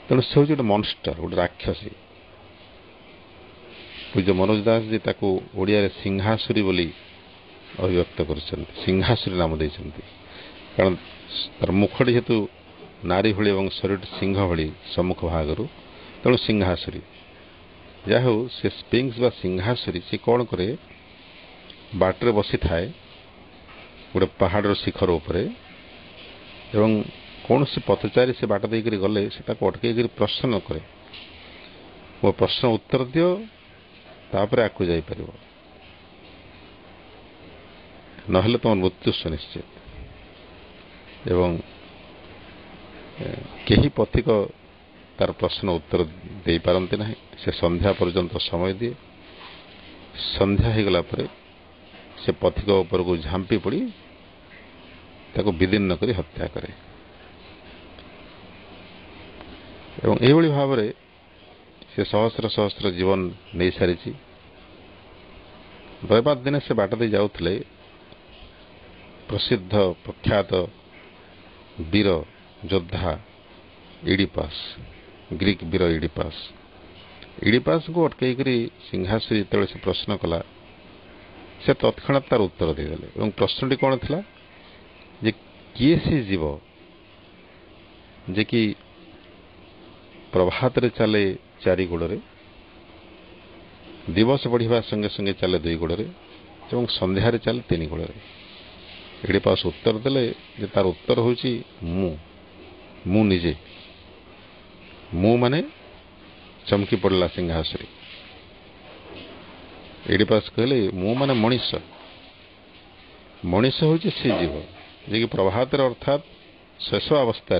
तेणु से हूँ गोटे मन्स्टर गोटे राक्षसी पूज्य मनोज दास जी ताकू ओडिया सिंहासुरी बोली अभिव्यक्त कर सिंहासुरी नाम देते कारण तार मुखटी जेहेतु नारी भली और शरीर सिंह भली सम्मुख भागरू तेणु सिंहासुरी जाहो से स्पिंक्स बा सिंहासुरी से कौन करे बाटर बसी थाए गोटे पहाड़ शिखर उपरे एवं कौन से पथचारी से बाट देकर गले से अटक प्रश्न करे वो प्रश्न उत्तर दियो तापर आकु जाई परिबो नहले तुम मृत्यु सुनिश्चित एवं केही पथिक तार प्रश्न उत्तर दे पारंती नहीं से संध्या पर्यंत समय दिए संध्या हो गला परे से पथिक ऊपर को झांपी पड़ी ताको विदीर्ण करी हत्या करे एवं एभली भाव से सहस्र सहस्र जीवन नहीं सारी रविवार दिन से बाट दे जाउथले प्रसिद्ध प्रख्यात वीर योद्धा इडिपास ग्रीक वीर इडिपास को अटकई सिंहासुरी जो से प्रश्न कला से तत्क्षणात तार उत्तर देदेले और प्रश्नटी कौन था जे किए से जीव जे कि प्रभात रे चले चारि गोड़े दिवस बढ़िया संगे संगे चले दुई गोड़े और संध्यारे चले तीन गोड़े इडिपास उत्तर देले जे तार उत्तर होची मु निजे मु माने चमकी पड़ला सिंहासुरी इडिपास कहले मु माने मनीष होची से जीव जे कि प्रभात अर्थात शेष अवस्था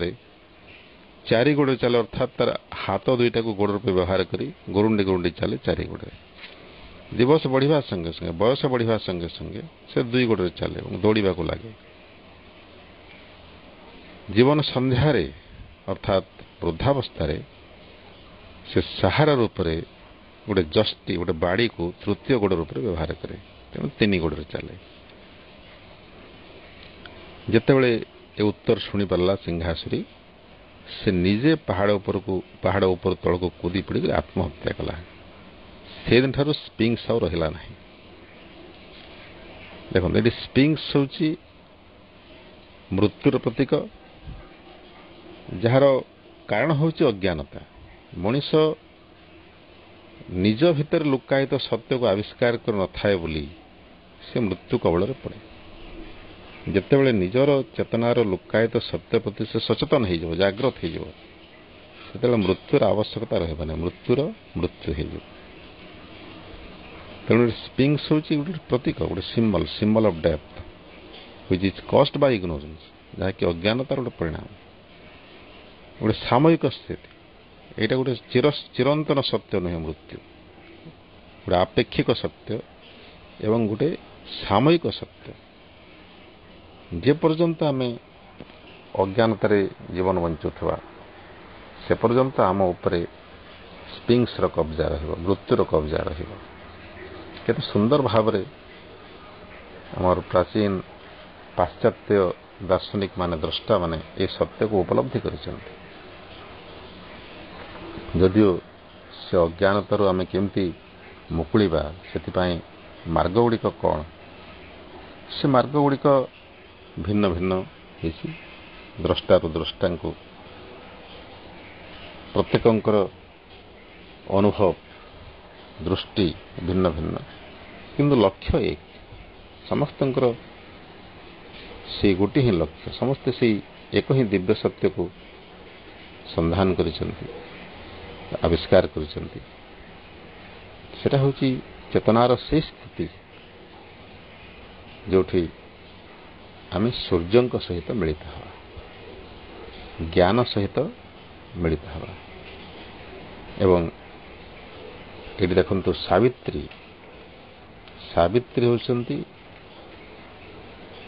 चारि गोड़े चले अर्थात तार हाथ दुईटा को गोड़ रूपे व्यवहार करी गुरुंडी गुरुंडी चले चारि गोड़े दिवस बढ़िया संगे संगे बयस बढ़िया संगे संगे से दुई गोड़े चले दौड़ा को लगे जीवन संध्यारे अर्थात वृद्धावस्था से सहारा रूप से गोटे जस्टी गोटे बाड़ी को तृतीय गोड़ रूप व्यवहार करे तेणु तीन गोड़े चले जितेबले ये उत्तर शुणी पारा सिंहासुरी से निजे पहाड़ ऊपर तल को कूदी पड़ी आत्महत्या कला से दिन ठार स्पिंक्स आउ रहा ना देखो ये स्पिंक्स हूँ मृत्युर प्रतीक जार कारण हूँ अज्ञानता मनीष निज भितर लुकायित सत्य को आविष्कार कर न थाए बोली से मृत्यु कबल पड़े जितेबले निजर चेतनार लुकायित सत्य प्रति से सचेतन हो जागृत हो मृत्युर आवश्यकता रहा ना मृत्यु हो तेणु स्पिंक्स हूँ गोटे प्रतीक गोटे symbol of death which is caused by ignorance, ଯାହାକି ଅଜ୍ଞାନତାର ଗୋଟେ ପରିଣାମ, ଗୋଟେ ସାମୟିକ ସ୍ଥିତି। ଏଇଟା ଗୋଟେ ଚିରନ୍ତନ ସତ୍ୟ ନୁହେଁ। ମୃତ୍ୟୁ ଗୋଟେ ଆପେକ୍ଷିକ ସତ୍ୟ ଏବଂ ଗୋଟେ ସାମୟିକ ସତ୍ୟ। ଯେ ପର୍ଯ୍ୟନ୍ତ ଆମେ ଅଜ୍ଞାନତାରେ ଜୀବନ ବଞ୍ଚୁଥିବା ସେ ପର୍ଯ୍ୟନ୍ତ ଆମ ଉପରେ ସ୍ପିଙ୍କ୍ସର କବ୍ଜା ରହିବ, ମୃତ୍ୟୁର କବ୍ଜା ରହିବ। କେତେ ସୁନ୍ଦର ଭାବରେ ଆମର ପ୍ରାଚୀନ ପାଶ୍ଚାତ୍ୟ ଦାର୍ଶନିକ ମାନେ, ଦ୍ରଷ୍ଟା ମାନେ ଏ ସତ୍ୟକୁ ଉପଲବ୍ଧି କରିଛନ୍ତି। ଯଦିଓ ସେ ଅଜ୍ଞାନତାରୁ ଆମେ କେମିତି ମୁକୁଳିବା, ସେଥିପାଇଁ ମାର୍ଗଗୁଡ଼ିକ କ'ଣ, ସେ ମାର୍ଗଗୁଡ଼ିକ ଭିନ୍ନ ଭିନ୍ନ ହେଇଛି। ଦ୍ରଷ୍ଟାରୁ ଦ୍ରଷ୍ଟାଙ୍କୁ ପ୍ରତ୍ୟେକଙ୍କର ଅନୁଭବ, ଦୃଷ୍ଟି ଭିନ୍ନ ଭିନ୍ନ, କିନ୍ତୁ ଲକ୍ଷ୍ୟ ଏକ। ସମସ୍ତଙ୍କର ସେଇ ଗୋଟିଏ ହିଁ ଲକ୍ଷ୍ୟ। ସମସ୍ତେ ସେଇ ଏକ ହିଁ ଦିବ୍ୟ ସତ୍ୟକୁ ସନ୍ଧାନ କରିଛନ୍ତି, ଆବିଷ୍କାର କରିଛନ୍ତି। ସେଟା ହେଉଛି ଚେତନାର ସେହି ସ୍ଥିତି ଯେଉଁଠି ଆମେ ସୂର୍ଯ୍ୟଙ୍କ ସହିତ ମିଳିତ ହେବା, ଜ୍ଞାନ ସହିତ ମିଳିତ ହେବା। ଏବଂ ଏଠି ଦେଖନ୍ତୁ ସାବିତ୍ରୀ ହେଉଛନ୍ତି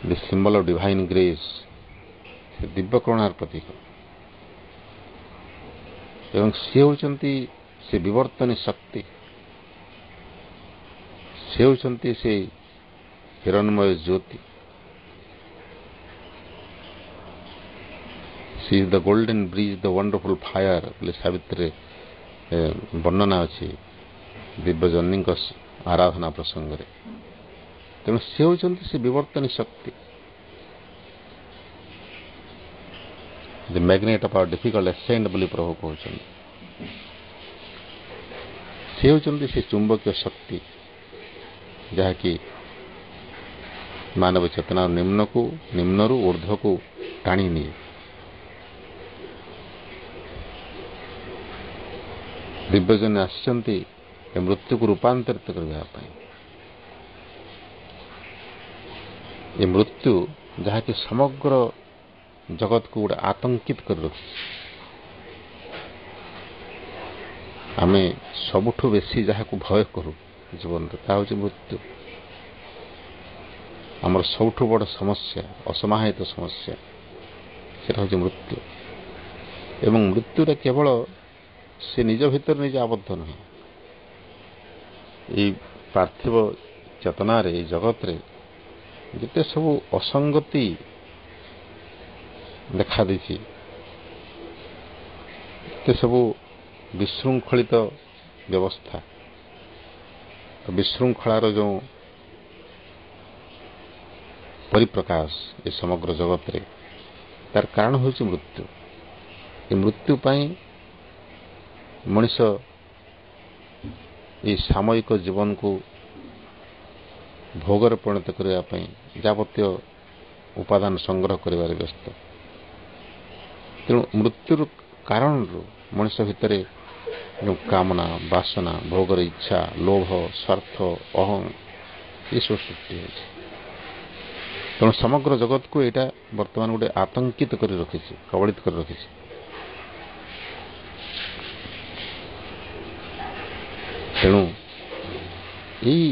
the symbol of divine grace, ସେ ଦିବ୍ୟ କରୁଣାର ପ୍ରତୀକ। ଏବଂ ସେ ହେଉଛନ୍ତି ସେ ବିବର୍ତ୍ତନୀ ଶକ୍ତି, ସେ ହେଉଛନ୍ତି ସେ ହିରଣ୍ମୟ ଜ୍ୟୋତି। She is the golden bridge, the wonderful fire ବୋଲି ସାବିତ୍ରୀରେ ବର୍ଣ୍ଣନା ଅଛି ଦିବ୍ୟଜନନୀଙ୍କ ଆରାଧନା ପ୍ରସଙ୍ଗରେ। ତେଣୁ ସେ ହେଉଛନ୍ତି ସେ ବିବର୍ତ୍ତନୀ ଶକ୍ତି, ଦି magnet of hour difficult Ascend ବୋଲି ପ୍ରଭୁ କହୁଛନ୍ତି। ସେ ହେଉଛନ୍ତି ସେ ଚୁମ୍ବକୀୟ ଶକ୍ତି ଯାହାକି ମାନବ ଚେତନାର ନିମ୍ନରୁ ଊର୍ଦ୍ଧ୍ୱକୁ ଟାଣି ନିଏ। ଦିବ୍ୟଜନ ଆସିଛନ୍ତି ଏ ମୃତ୍ୟୁକୁ ରୂପାନ୍ତରିତ କରିବା ପାଇଁ। ଏ ମୃତ୍ୟୁ ଯାହାକି ସମଗ୍ର ଜଗତକୁ ଗୋଟେ ଆତଙ୍କିତ କରି ରଖିଛି। ଆମେ ସବୁଠୁ ବେଶୀ ଯାହାକୁ ଭୟ କରୁ ଜୀବନରେ ତାହା ହେଉଛି ମୃତ୍ୟୁ। ଆମର ସବୁଠୁ ବଡ଼ ସମସ୍ୟା, ଅସମାହିତ ସମସ୍ୟା, ସେଟା ହେଉଛି ମୃତ୍ୟୁ। ଏବଂ ମୃତ୍ୟୁଟା କେବଳ ସେ ନିଜ ଭିତରେ ନିଜେ ଆବଦ୍ଧ ନୁହେଁ। ଏଇ ପାର୍ଥିବ ଚେତନାରେ, ଏଇ ଜଗତରେ ଯେତେ ସବୁ ଅସଙ୍ଗତି ଦେଖାଦେଇଛି, ଏତେ ସବୁ ବିଶୃଙ୍ଖଳିତ ବ୍ୟବସ୍ଥା, ବିଶୃଙ୍ଖଳାର ଯେଉଁ ପରିପ୍ରକାଶ ଏ ସମଗ୍ର ଜଗତରେ, ତାର କାରଣ ହେଉଛି ମୃତ୍ୟୁ। ଏ ମୃତ୍ୟୁ ପାଇଁ ମଣିଷ ଏହି ସାମୟିକ ଜୀବନକୁ ଭୋଗରେ ପରିଣତ କରିବା ପାଇଁ ଯାବତୀୟ ଉପାଦାନ ସଂଗ୍ରହ କରିବାରେ ବ୍ୟସ୍ତ। ତେଣୁ ମୃତ୍ୟୁର କାରଣରୁ ମଣିଷ ଭିତରେ ଯେଉଁ କାମନା, ବାସନା, ଭୋଗର ଇଚ୍ଛା, ଲୋଭ, ସ୍ୱାର୍ଥ, ଅହଂ ଏସବୁ ସୃଷ୍ଟି ହେଉଛି। ତେଣୁ ସମଗ୍ର ଜଗତକୁ ଏଇଟା ବର୍ତ୍ତମାନ ଗୋଟେ ଆତଙ୍କିତ କରି ରଖିଛି, କବଳିତ କରି ରଖିଛି। ତେଣୁ ଏଇ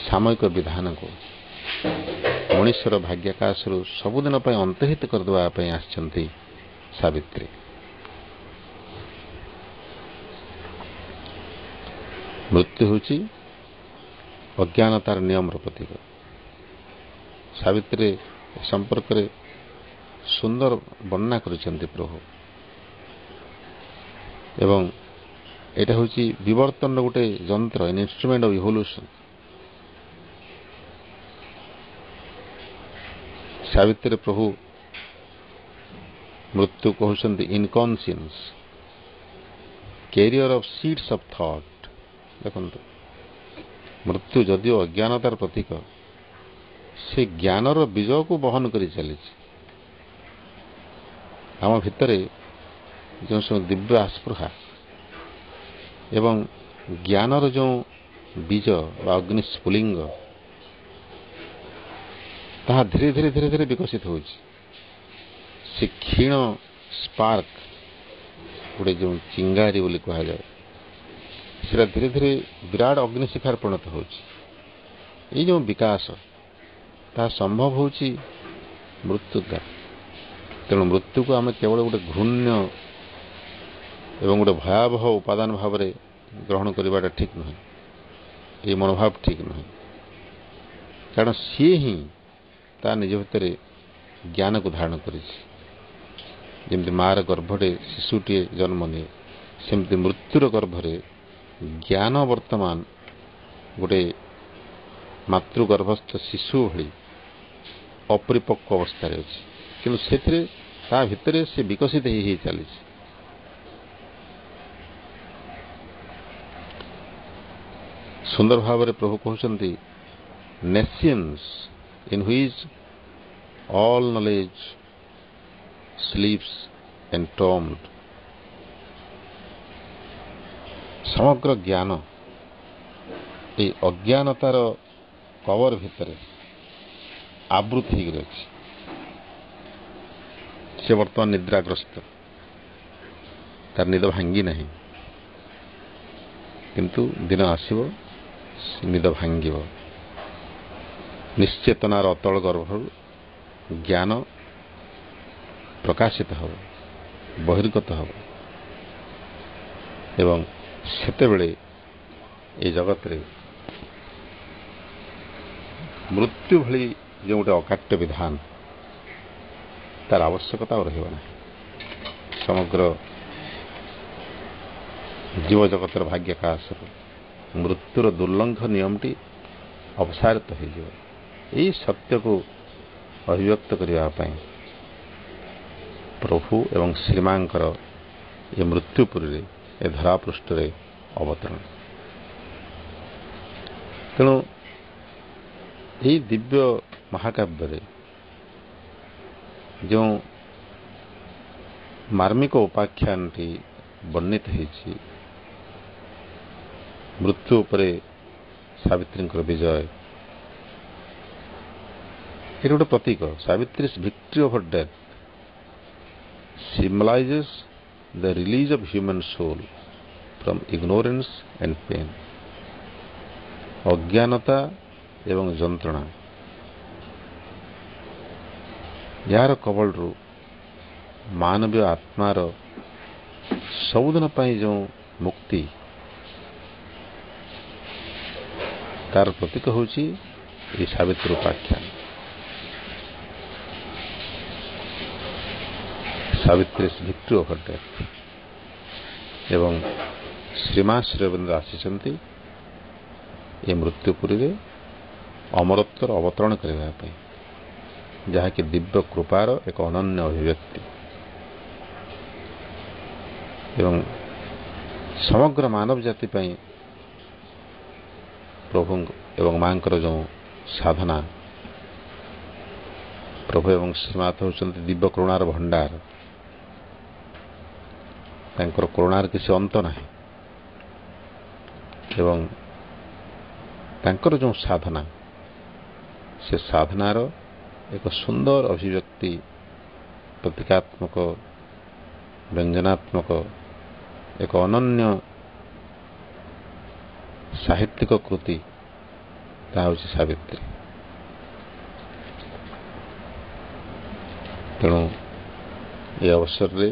ସାମୟିକ ବିଧାନକୁ ମଣିଷର ଭାଗ୍ୟାକାଶରୁ ସବୁଦିନ ପାଇଁ ଅନ୍ତର୍ହିତ କରିଦେବା ପାଇଁ ଆସିଛନ୍ତି ସାବିତ୍ରୀ। ମୃତ୍ୟୁ ହେଉଛି ଅଜ୍ଞାନତାର ନିୟମର ପ୍ରତୀକ। ସାବିତ୍ରୀ ସମ୍ପର୍କରେ ସୁନ୍ଦର ବର୍ଣ୍ଣନା କରିଛନ୍ତି ପ୍ରଭୁ। ଏବଂ ଏଇଟା ହେଉଛି ବିବର୍ତ୍ତନର ଗୋଟେ ଯନ୍ତ୍ର, an instrument of evolution. Savitri ପ୍ରଭୁ ମୃତ୍ୟୁ କହୁଛନ୍ତି inconscience, carrier of seeds of thought. ଦେଖନ୍ତୁ, ମୃତ୍ୟୁ ଯଦିଓ ଅଜ୍ଞାନତାର ପ୍ରତୀକ, ସେ ଜ୍ଞାନର ବୀଜକୁ ବହନ କରି ଚାଲିଛି। ଆମ ଭିତରେ ଯେଉଁ ସବୁ ଦିବ୍ୟ ଆସ୍ପୃହା ଏବଂ ଜ୍ଞାନର ଯେଉଁ ବୀଜ ବା ଅଗ୍ନିସ୍ଫୁଲିଙ୍ଗ, ତାହା ଧୀରେ ଧୀରେ ଧୀରେ ଧୀରେ ବିକଶିତ ହେଉଛି। ସେ କ୍ଷୀଣ ସ୍ପାର୍କ ଗୋଟେ ଯେଉଁ ଚିଙ୍ଗାରି ବୋଲି କୁହାଯାଏ, ସେଟା ଧୀରେ ଧୀରେ ବିରାଟ ଅଗ୍ନିଶିଖାରେ ପରିଣତ ହେଉଛି। ଏଇ ଯେଉଁ ବିକାଶ ତାହା ସମ୍ଭବ ହେଉଛି ମୃତ୍ୟୁ ଦ୍ୱାରା। ତେଣୁ ମୃତ୍ୟୁକୁ ଆମେ କେବଳ ଗୋଟେ ଘୃଣ୍ୟ ଏବଂ ଗୋଟେ ଭୟାବହ ଉପାଦାନ ଭାବରେ ଗ୍ରହଣ କରିବାଟା ଠିକ୍ ନୁହେଁ। ଏହି ମନୋଭାବ ଠିକ୍ ନୁହେଁ, କାରଣ ସିଏ ହିଁ ତା ନିଜ ଭିତରେ ଜ୍ଞାନକୁ ଧାରଣ କରିଛି। ଯେମିତି ମାଆର ଗର୍ଭରେ ଶିଶୁଟିଏ ଜନ୍ମ ନିଏ, ସେମିତି ମୃତ୍ୟୁର ଗର୍ଭରେ ଜ୍ଞାନ ବର୍ତ୍ତମାନ ଗୋଟେ ମାତୃଗର୍ଭସ୍ଥ ଶିଶୁ ଭଳି ଅପରିପକ୍ୱ ଅବସ୍ଥାରେ ଅଛି, କିନ୍ତୁ ସେଥିରେ ତା ଭିତରେ ସେ ବିକଶିତ ହେଇ ଚାଲିଛି। ସୁନ୍ଦର ଭାବରେ ପ୍ରଭୁ କହୁଛନ୍ତି, nations in which all knowledge sleeps entombed. ସମଗ୍ର ଜ୍ଞାନ এই ଅଜ୍ଞାନତାର କବର ଭିତରେ ଆବୃତ ହେଇକରି ଅଛି। ସେ ବର୍ତ୍ତମାନ ନିଦ୍ରାଗ୍ରସ୍ତ, ତାର ନିଦ ଭାଙ୍ଗି ନାହିଁ, କିନ୍ତୁ ଦିନ ଆସିବ ସେ ନିଦ ଭାଙ୍ଗିବ। ନିଶ୍ଚେତନାର ଅତଳ ଗର୍ଭରୁ ଜ୍ଞାନ ପ୍ରକାଶିତ ହେବ, ବହିର୍ଗତ ହେବ, ଏବଂ ସେତେବେଳେ ଏ ଜଗତରେ ମୃତ୍ୟୁ ଭଳି ଯେଉଁ ଗୋଟେ ଅକାଟ୍ୟ ବିଧାନ ତାର ଆବଶ୍ୟକତା ଆଉ ରହିବ ନାହିଁ। ସମଗ୍ର ଜୀବଜଗତର ଭାଗ୍ୟାକାଶରୁ ମୃତ୍ୟୁର ଦୁର୍ଲଙ୍ଘ ନିୟମଟି ଅପସାରିତ ହୋଇଯିବ। ଏହି ସତ୍ୟକୁ ଅଭିବ୍ୟକ୍ତ କରିବା ପାଇଁ ପ୍ରଭୁ ଏବଂ ଶ୍ରୀମାଙ୍କର ଏ ମୃତ୍ୟୁପୁରୀରେ ଏ ଧରାପୃଷ୍ଠରେ ଅବତରଣ। ତେଣୁ ଏହି ଦିବ୍ୟ ମହାକାବ୍ୟରେ ଯେଉଁ ମାର୍ମିକ ଉପାଖ୍ୟାନଟି ବର୍ଣ୍ଣିତ ହୋଇଛି, ମୃତ୍ୟୁ ଉପରେ ସାବିତ୍ରୀଙ୍କର ବିଜୟ, ଏଠି ଗୋଟେ ପ୍ରତୀକ। ସାବିତ୍ରୀ's victory over death symbolizes the release of human soul from ignorance and pain। ଅଜ୍ଞାନତା ଏବଂ ଯନ୍ତ୍ରଣା ଯାହାର କବଳରୁ ମାନବୀୟ ଆତ୍ମାର ସବୁଦିନ ପାଇଁ ଯେଉଁ ମୁକ୍ତି, ତାର ପ୍ରତୀକ ହେଉଛି ଏହି ସାବିତ୍ରୀ ଉପାଖ୍ୟାନ। ସାବିତ୍ରୀ's victory over death। ଏବଂ ଶ୍ରୀମା ଶ୍ରୀଅରବିନ୍ଦ ଆସିଛନ୍ତି ଏ ମୃତ୍ୟୁପୁରୀରେ ଅମରତ୍ୱର ଅବତରଣ କରିବା ପାଇଁ, ଯାହାକି ଦିବ୍ୟ କୃପାର ଏକ ଅନନ୍ୟ ଅଭିବ୍ୟକ୍ତି। ଏବଂ ସମଗ୍ର ମାନବ ଜାତି ପାଇଁ ପ୍ରଭୁ ଏବଂ ମାଙ୍କର ଯେଉଁ ସାଧନା, ପ୍ରଭୁ ଏବଂ ଶ୍ରୀମାତା ହେଉଛନ୍ତି ଦିବ୍ୟ କରୁଣାର ଭଣ୍ଡାର। ତାଙ୍କର କରୁଣାର କିଛି ଅନ୍ତ ନାହିଁ, ଏବଂ ତାଙ୍କର ଯେଉଁ ସାଧନା, ସେ ସାଧନାର ଏକ ସୁନ୍ଦର ଅଭିବ୍ୟକ୍ତି, ପ୍ରତୀକାତ୍ମକ ବ୍ୟଞ୍ଜନାତ୍ମକ ଏକ ଅନନ୍ୟ ସାହିତ୍ୟିକ କୃତି, ତାହା ହେଉଛି ସାବିତ୍ରୀ। ତେଣୁ ଏ ଅବସରରେ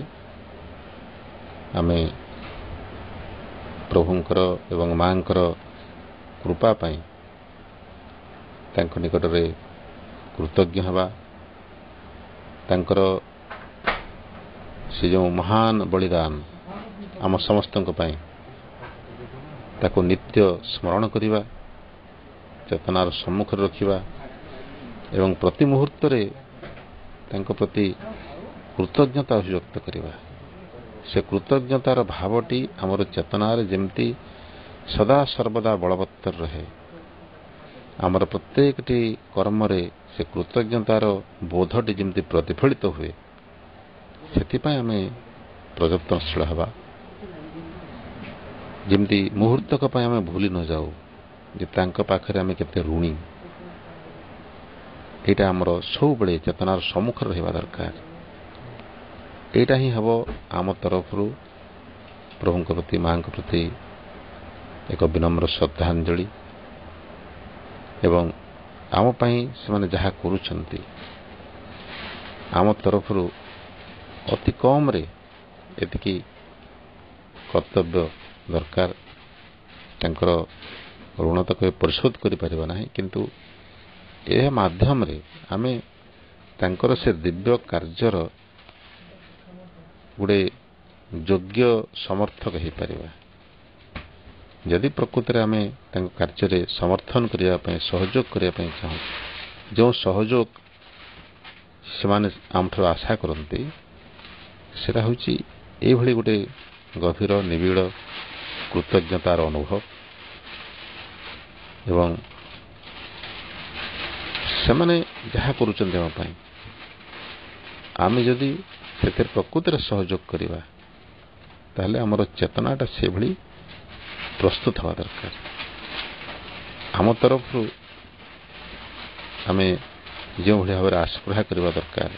ଆମେ ପ୍ରଭୁଙ୍କର ଏବଂ ମାଙ୍କର କୃପା ପାଇଁ ତାଙ୍କ ନିକଟରେ କୃତଜ୍ଞ ହେବା। ତାଙ୍କର ସେ ଯେଉଁ ମହାନ ବଳିଦାନ ଆମ ସମସ୍ତଙ୍କ ପାଇଁ, ତାକୁ ନିତ୍ୟ ସ୍ମରଣ କରିବା, ଚେତନାର ସମ୍ମୁଖରେ ରଖିବା ଏବଂ ପ୍ରତି ମୁହୂର୍ତ୍ତରେ ତାଙ୍କ ପ୍ରତି କୃତଜ୍ଞତା ଅଭିବ୍ୟକ୍ତ କରିବା। ସେ କୃତଜ୍ଞତାର ଭାବଟି ଆମର ଚେତନାରେ ଯେମିତି ସଦା ସର୍ବଦା ବଳବତ୍ତର ରହେ, ଆମର ପ୍ରତ୍ୟେକଟି କର୍ମରେ ସେ କୃତଜ୍ଞତାର ବୋଧଟି ଯେମିତି ପ୍ରତିଫଳିତ ହୁଏ, ସେଥିପାଇଁ ଆମେ ପ୍ରଯତ୍ନଶୀଳ ହେବା। ଯେମିତି ମୁହୂର୍ତ୍ତକ ପାଇଁ ଆମେ ଭୁଲି ନ ଯାଉ ଯେ ତାଙ୍କ ପାଖରେ ଆମେ କେତେ ଋଣୀ। ଏଇଟା ଆମର ସବୁବେଳେ ଚେତନାର ସମ୍ମୁଖରେ ରହିବା ଦରକାର। ଏଇଟା ହିଁ ହେବ ଆମ ତରଫରୁ ପ୍ରଭୁଙ୍କ ପ୍ରତି ମାଙ୍କ ପ୍ରତି ଏକ ବିନମ୍ର ଶ୍ରଦ୍ଧାଞ୍ଜଳି ଏବଂ ଆମ ପାଇଁ ସେମାନେ ଯାହା କରୁଛନ୍ତି ଆମ ତରଫରୁ ଅତି କମରେ ଏତିକି କର୍ତ୍ତବ୍ୟ ଦରକାର। ତାଙ୍କର ଋଣ ତ କେବେ ପରିଶୋଧ କରିପାରିବ ନାହିଁ, କିନ୍ତୁ ଏହା ମାଧ୍ୟମରେ ଆମେ ତାଙ୍କର ସେ ଦିବ୍ୟ କାର୍ଯ୍ୟର ଗୋଟେ ଯୋଗ୍ୟ ସମର୍ଥକ ହୋଇପାରିବା। ଯଦି ପ୍ରକୃତରେ ଆମେ ତାଙ୍କ କାର୍ଯ୍ୟରେ ସମର୍ଥନ କରିବା ପାଇଁ ସହଯୋଗ କରିବା ପାଇଁ ଚାହୁଁ, ଯେଉଁ ସହଯୋଗ ସେମାନେ ଆମଠାରୁ ଆଶା କରନ୍ତି ସେଟା ହେଉଛି ଏଇଭଳି ଗୋଟେ ଗଭୀର ନିବିଡ଼ କୃତଜ୍ଞତାର ଅନୁଭବ ଏବଂ ସେମାନେ ଯାହା କରୁଛନ୍ତି ଆମ ପାଇଁ ଆମେ ଯଦି ସେଥିରେ ପ୍ରକୃତରେ ସହଯୋଗ କରିବା ତାହେଲେ ଆମର ଚେତନାଟା ସେଭଳି ପ୍ରସ୍ତୁତ ହେବା ଦରକାର। ଆମ ତରଫରୁ ଆମେ ଯେଉଁଭଳି ଭାବରେ ଆସ୍ପୃହା କରିବା ଦରକାର,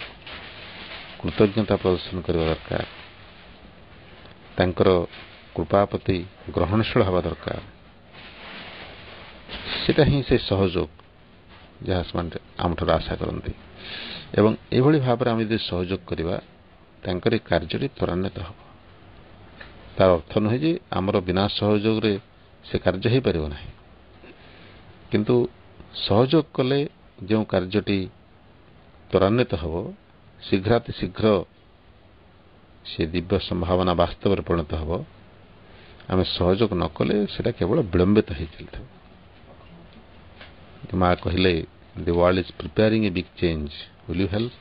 କୃତଜ୍ଞତା ପ୍ରଦର୍ଶନ କରିବା ଦରକାର, ତାଙ୍କର କୃପା ପ୍ରତି ଗ୍ରହଣଶୀଳ ହେବା ଦରକାର, ସେଟା ହିଁ ସେ ସହଯୋଗ ଯାହା ସେମାନେ ଆମଠାରୁ ଆଶା କରନ୍ତି। ଏବଂ ଏଭଳି ଭାବରେ ଆମେ ଯଦି ସହଯୋଗ କରିବା ତାଙ୍କର କାର୍ଯ୍ୟଟି ତ୍ୱରାନ୍ୱିତ ହେବ। ତାର ଅର୍ଥ ନୁହେଁ ଯେ ଆମର ବିନା ସହଯୋଗରେ ସେ କାର୍ଯ୍ୟ ହୋଇପାରିବ ନାହିଁ, କିନ୍ତୁ ସହଯୋଗ କଲେ ଯେଉଁ କାର୍ଯ୍ୟଟି ତ୍ୱରାନ୍ୱିତ ହେବ, ଶୀଘ୍ରାତିଶୀଘ୍ର ସେ ଦିବ୍ୟ ସମ୍ଭାବନା ବାସ୍ତବରେ ପରିଣତ ହେବ। ଆମେ ସହଯୋଗ ନ କଲେ ସେଟା କେବଳ ବିଳମ୍ବିତ ହୋଇ ଚାଲିଥିବ। ମା କହିଲେ the world is preparing a big change, will you help?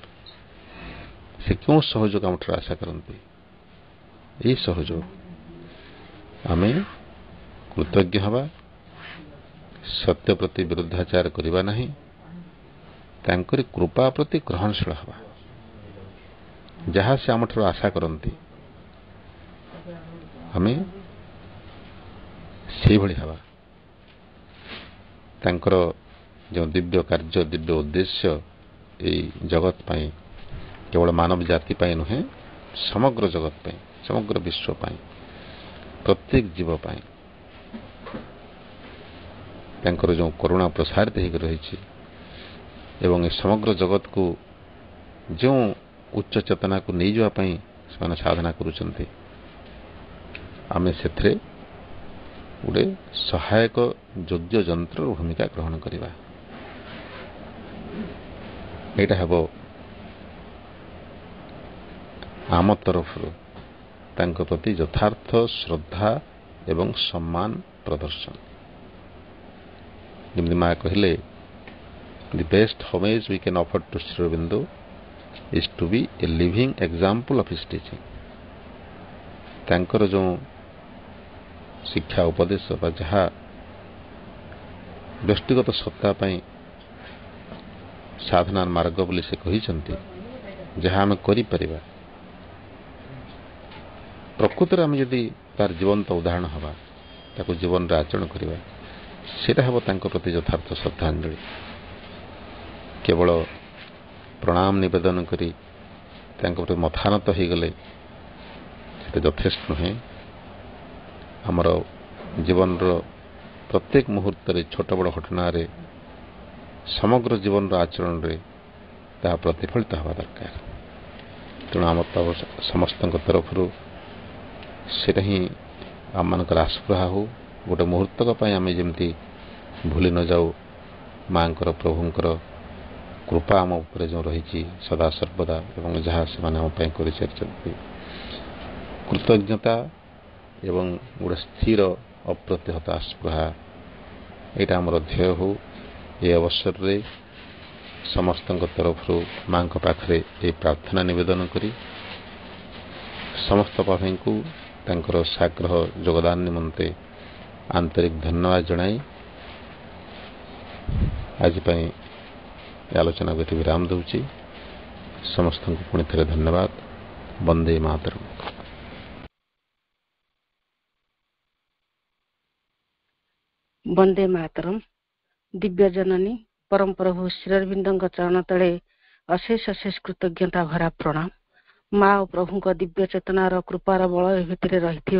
ସେ କେଉଁ ସହଯୋଗ ଆମଠାରୁ ଆଶା କରନ୍ତି? ଏହି ସହଯୋଗ ଆମେ କୃତଜ୍ଞ ହେବା, ସତ୍ୟ ପ୍ରତି ବିରୁଦ୍ଧାଚାର କରିବା ନାହିଁ, ତାଙ୍କରି କୃପା ପ୍ରତି ଗ୍ରହଣଶୀଳ ହେବା। ଯାହା ସେ ଆମଠାରୁ ଆଶା କରନ୍ତି ଆମେ ସେଇଭଳି ହେବା। ତାଙ୍କର ଯେଉଁ ଦିବ୍ୟ କାର୍ଯ୍ୟ, ଦିବ୍ୟ ଉଦ୍ଦେଶ୍ୟ ଏହି ଜଗତ ପାଇଁ, କେବଳ ମାନବ ଜାତି ପାଇଁ ନୁହେଁ, ସମଗ୍ର ଜଗତ ପାଇଁ, ସମଗ୍ର ବିଶ୍ୱ ପାଇଁ, ପ୍ରତ୍ୟେକ ଜୀବ ପାଇଁ ତାଙ୍କର ଯେଉଁ କରୁଣା ପ୍ରସାରିତ ହୋଇକି ରହିଛି ଏବଂ ଏ ସମଗ୍ର ଜଗତକୁ ଯେଉଁ ଉଚ୍ଚ ଚେତନାକୁ ନେଇଯିବା ପାଇଁ ସେମାନେ ସାଧନା କରୁଛନ୍ତି, ଆମେ ସେଥିରେ ଗୋଟେ ସହାୟକ ଯୋଗ୍ୟ ଯନ୍ତ୍ରର ଭୂମିକା ଗ୍ରହଣ କରିବା। ଏଇଟା ହେବ ଆମ ତରଫରୁ ତାଙ୍କ ପ୍ରତି ଯଥାର୍ଥ ଶ୍ରଦ୍ଧା ଏବଂ ସମ୍ମାନ ପ୍ରଦର୍ଶନ। ଯେମିତି ମା କହିଲେ, the best homage we can offer to Shri Aurobindo is to be a living example of his teaching. ତାଙ୍କର ଯେଉଁ ଶିକ୍ଷା ଉପଦେଶ ବା ଯାହା ବ୍ୟକ୍ତିଗତ ସତ୍ତା ପାଇଁ ସାଧନାର ମାର୍ଗ ବୋଲି ସେ କହିଛନ୍ତି, ଯାହା ଆମେ କରିପାରିବା, ପ୍ରକୃତରେ ଆମେ ଯଦି ତାର ଜୀବନ୍ତ ଉଦାହରଣ ହେବା, ତାକୁ ଜୀବନରେ ଆଚରଣ କରିବା, ସେଇଟା ହେବ ତାଙ୍କ ପ୍ରତି ଯଥାର୍ଥ ଶ୍ରଦ୍ଧାଞ୍ଜଳି। କେବଳ ପ୍ରଣାମ ନିବେଦନ କରି ତାଙ୍କ ପ୍ରତି ମଥାନତ ହୋଇଗଲେ ସେଟା ଯଥେଷ୍ଟ ନୁହେଁ। ଆମର ଜୀବନର ପ୍ରତ୍ୟେକ ମୁହୂର୍ତ୍ତରେ, ଛୋଟ ବଡ଼ ଘଟଣାରେ, ସମଗ୍ର ଜୀବନର ଆଚରଣରେ ତାହା ପ୍ରତିଫଳିତ ହେବା ଦରକାର। ତେଣୁ ଆମ ସମସ୍ତଙ୍କ ତରଫରୁ ସେଇଟା ହିଁ ଆମମାନଙ୍କର ଆସ୍ପୃହା ହେଉ। ଗୋଟେ ମୁହୂର୍ତ୍ତକ ପାଇଁ ଆମେ ଯେମିତି ଭୁଲି ନ ଯାଉ ମାଙ୍କର, ପ୍ରଭୁଙ୍କର କୃପା ଆମ ଉପରେ ଯେଉଁ ରହିଛି ସଦା ସର୍ବଦା ଏବଂ ଯାହା ସେମାନେ ଆମ ପାଇଁ କରିଚାଲିଛନ୍ତି, କୃତଜ୍ଞତା ଏବଂ ଗୋଟେ ସ୍ଥିର ଅପ୍ରତିହତ ଆସ୍ପୃହା, ଏଇଟା ଆମର ଧ୍ୟେୟ ହେଉ। ଏ ଅବସରରେ ସମସ୍ତଙ୍କ ତରଫରୁ ମାଙ୍କ ପାଖରେ ଏହି ପ୍ରାର୍ଥନା ନିବେଦନ କରି ସମସ୍ତ ପାଠୀଙ୍କୁ ତାଙ୍କର ସାଗ୍ରହ ଯୋଗଦାନ ନିମନ୍ତେ ଆନ୍ତରିକ ଧନ୍ୟବାଦ ଜଣାଇ ଆଜି ପାଇଁ ଆଲୋଚନାକୁ ଏଠି ବିରାମ ଦେଉଛି। ସମସ୍ତଙ୍କୁ ପୁଣି ଥରେ ଧନ୍ୟବାଦ। ବନ୍ଦେ ମାତରମ୍। ବନ୍ଦେ ମାତରମ୍। ଦିବ୍ୟ ଜନନୀ परम प्रभु श्री अरविंद चरण तले अशेष अशेष कृतज्ञता भरा प्रणाम। माँ और प्रभु को दिव्य चेतनार कृपार बल भितर रही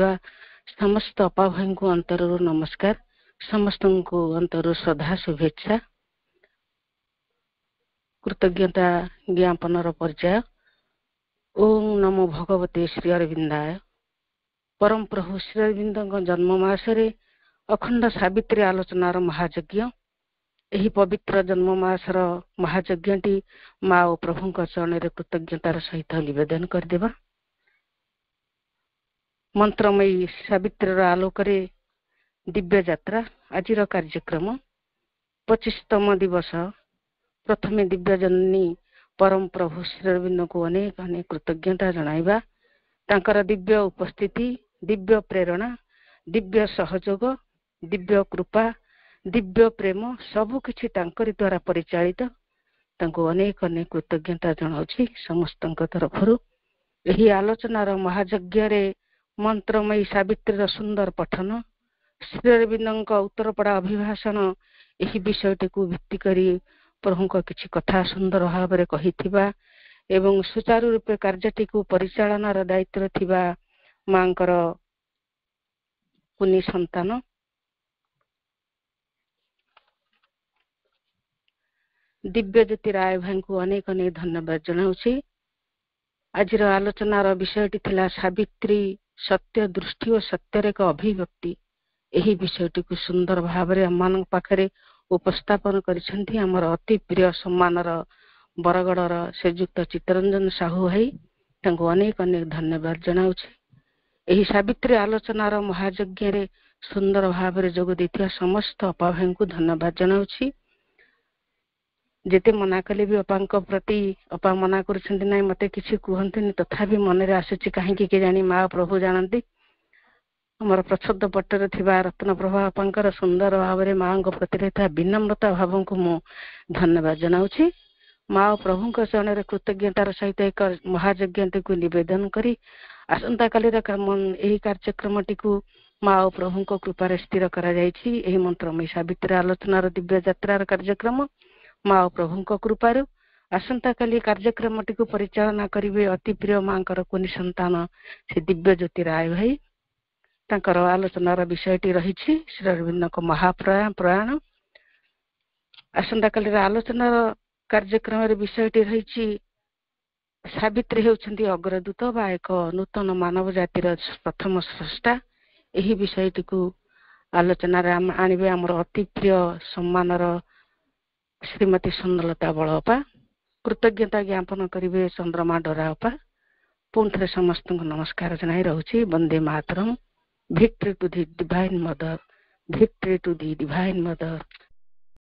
समस्त अपा भाई को अंतरु नमस्कार, समस्त को अंतरु श्रद्धा शुभेच्छा कृतज्ञता ज्ञापन परिचय। ओम नमो भगवते श्री अरविंदाय। परम प्रभु श्री अरविंद जन्म मासरे अखंड सावित्री आलोचनार महायज्ञ। यही पवित्र जन्म मासर महायज्ञटी माँ और प्रभु चरण में कृतज्ञतार सहित निवेदन करदेवा। मंत्रमयी सावित्री आलोकरे दिव्य यात्रा आज कार्यक्रम 25तम दिवस। प्रथमे दिव्य जननी परम प्रभु श्री अरविंद को अनेक अनेक कृतज्ञता जणाइबा। तांकर दिव्य उपस्थिति, दिव्य प्रेरणा, दिव्य सहयोग, दिव्य कृपा, दिव्य प्रेम सबु किछि तांकरी द्वारा परिचालित। तांको अनेक अनेक कृतज्ञता जणाउछि समस्त तरफरु। एही आलोचनार महायज्ञ रे मंत्रमयी सावित्री सुंदर पठन, श्री अरविंद उत्तरपड़ा अभिभाषण एही विषयटी को भित्ति करी प्रभु को किछि कथा सुंदर भाव में कहिथिबा एवं सुचारू रूपे कार्यटी को परिचालनार दायित्व थिबा मांकर पुनि संतान दिव्य ज्योति राय भाई को अनेक अनेक धन्यवाद जनाउछि। आज आलोचनार विषयटी थिला सावित्री सत्य दृष्टि और सत्यर एक अभिव्यक्ति। यही विषयटी को सुंदर भाव में आम पाखरे उपस्थापन करिसेंती हमर अति प्रिय सम्मानर बरगड़र श्रीजुक्त चित्तरंजन साहू भाई। तांको अनेक अनेक धन्यवाद जनाउछि। एही सावित्री आलोचनार महायज्ञ रे सुंदर भाव में जोग देथिया समस्त अपा भाई को धन्यवाद जनाउछि। जेते मना कले भी अपांक प्रति अपा मना करछंती नै मते किछि कहंतनी, तथापि मन रे आसुछि काहे कि जानी माँ प्रभु जानती। हमर प्रच्छद पट्टर थिबा रत्न प्रभा अपांकर सुंदर भाव में माँ प्रति रहता विनम्रता भाव को मु धन्यवाद जनाउछि। माँ प्रभु चरण में कृतज्ञतार सहित एक महायज्ञ को निवेदन करी आसंता काली यही कार्यक्रमटी को माँ प्रभु कृपार स्थिर करा जायछि। एही मंत्रमयी सावित्री आलोचनार दिव्य यात्रार कार्यक्रम माँ प्रभु कृपार आसंता काली कार्यक्रमटी को परिचालना करिवे अति प्रिय मांकर कुनी संतान से दिव्य ज्योति राय भाई। तांकर आलोचनार विषयटी रहिछि श्री अरविंद को महाप्रयाण। आसंता काली आलोचनार कार्यक्रम विषयटी रहिछि सावित्री हेउछन्ती अग्रदूत बा एक नूतन मानव जातिर प्रथम स्रष्टा। यही विषयटी को आलोचना आणिबे आमर अति प्रिय सम्मानर श्रीमती सुंदरलता बड़अपा। कृतज्ञता ज्ञापन करिवे चंद्रमा डोराअपा। पुनः थे समस्त नमस्कार जनाई रहुछि। Vande Mataram. Victory to the divine mother, victory to the divine mother.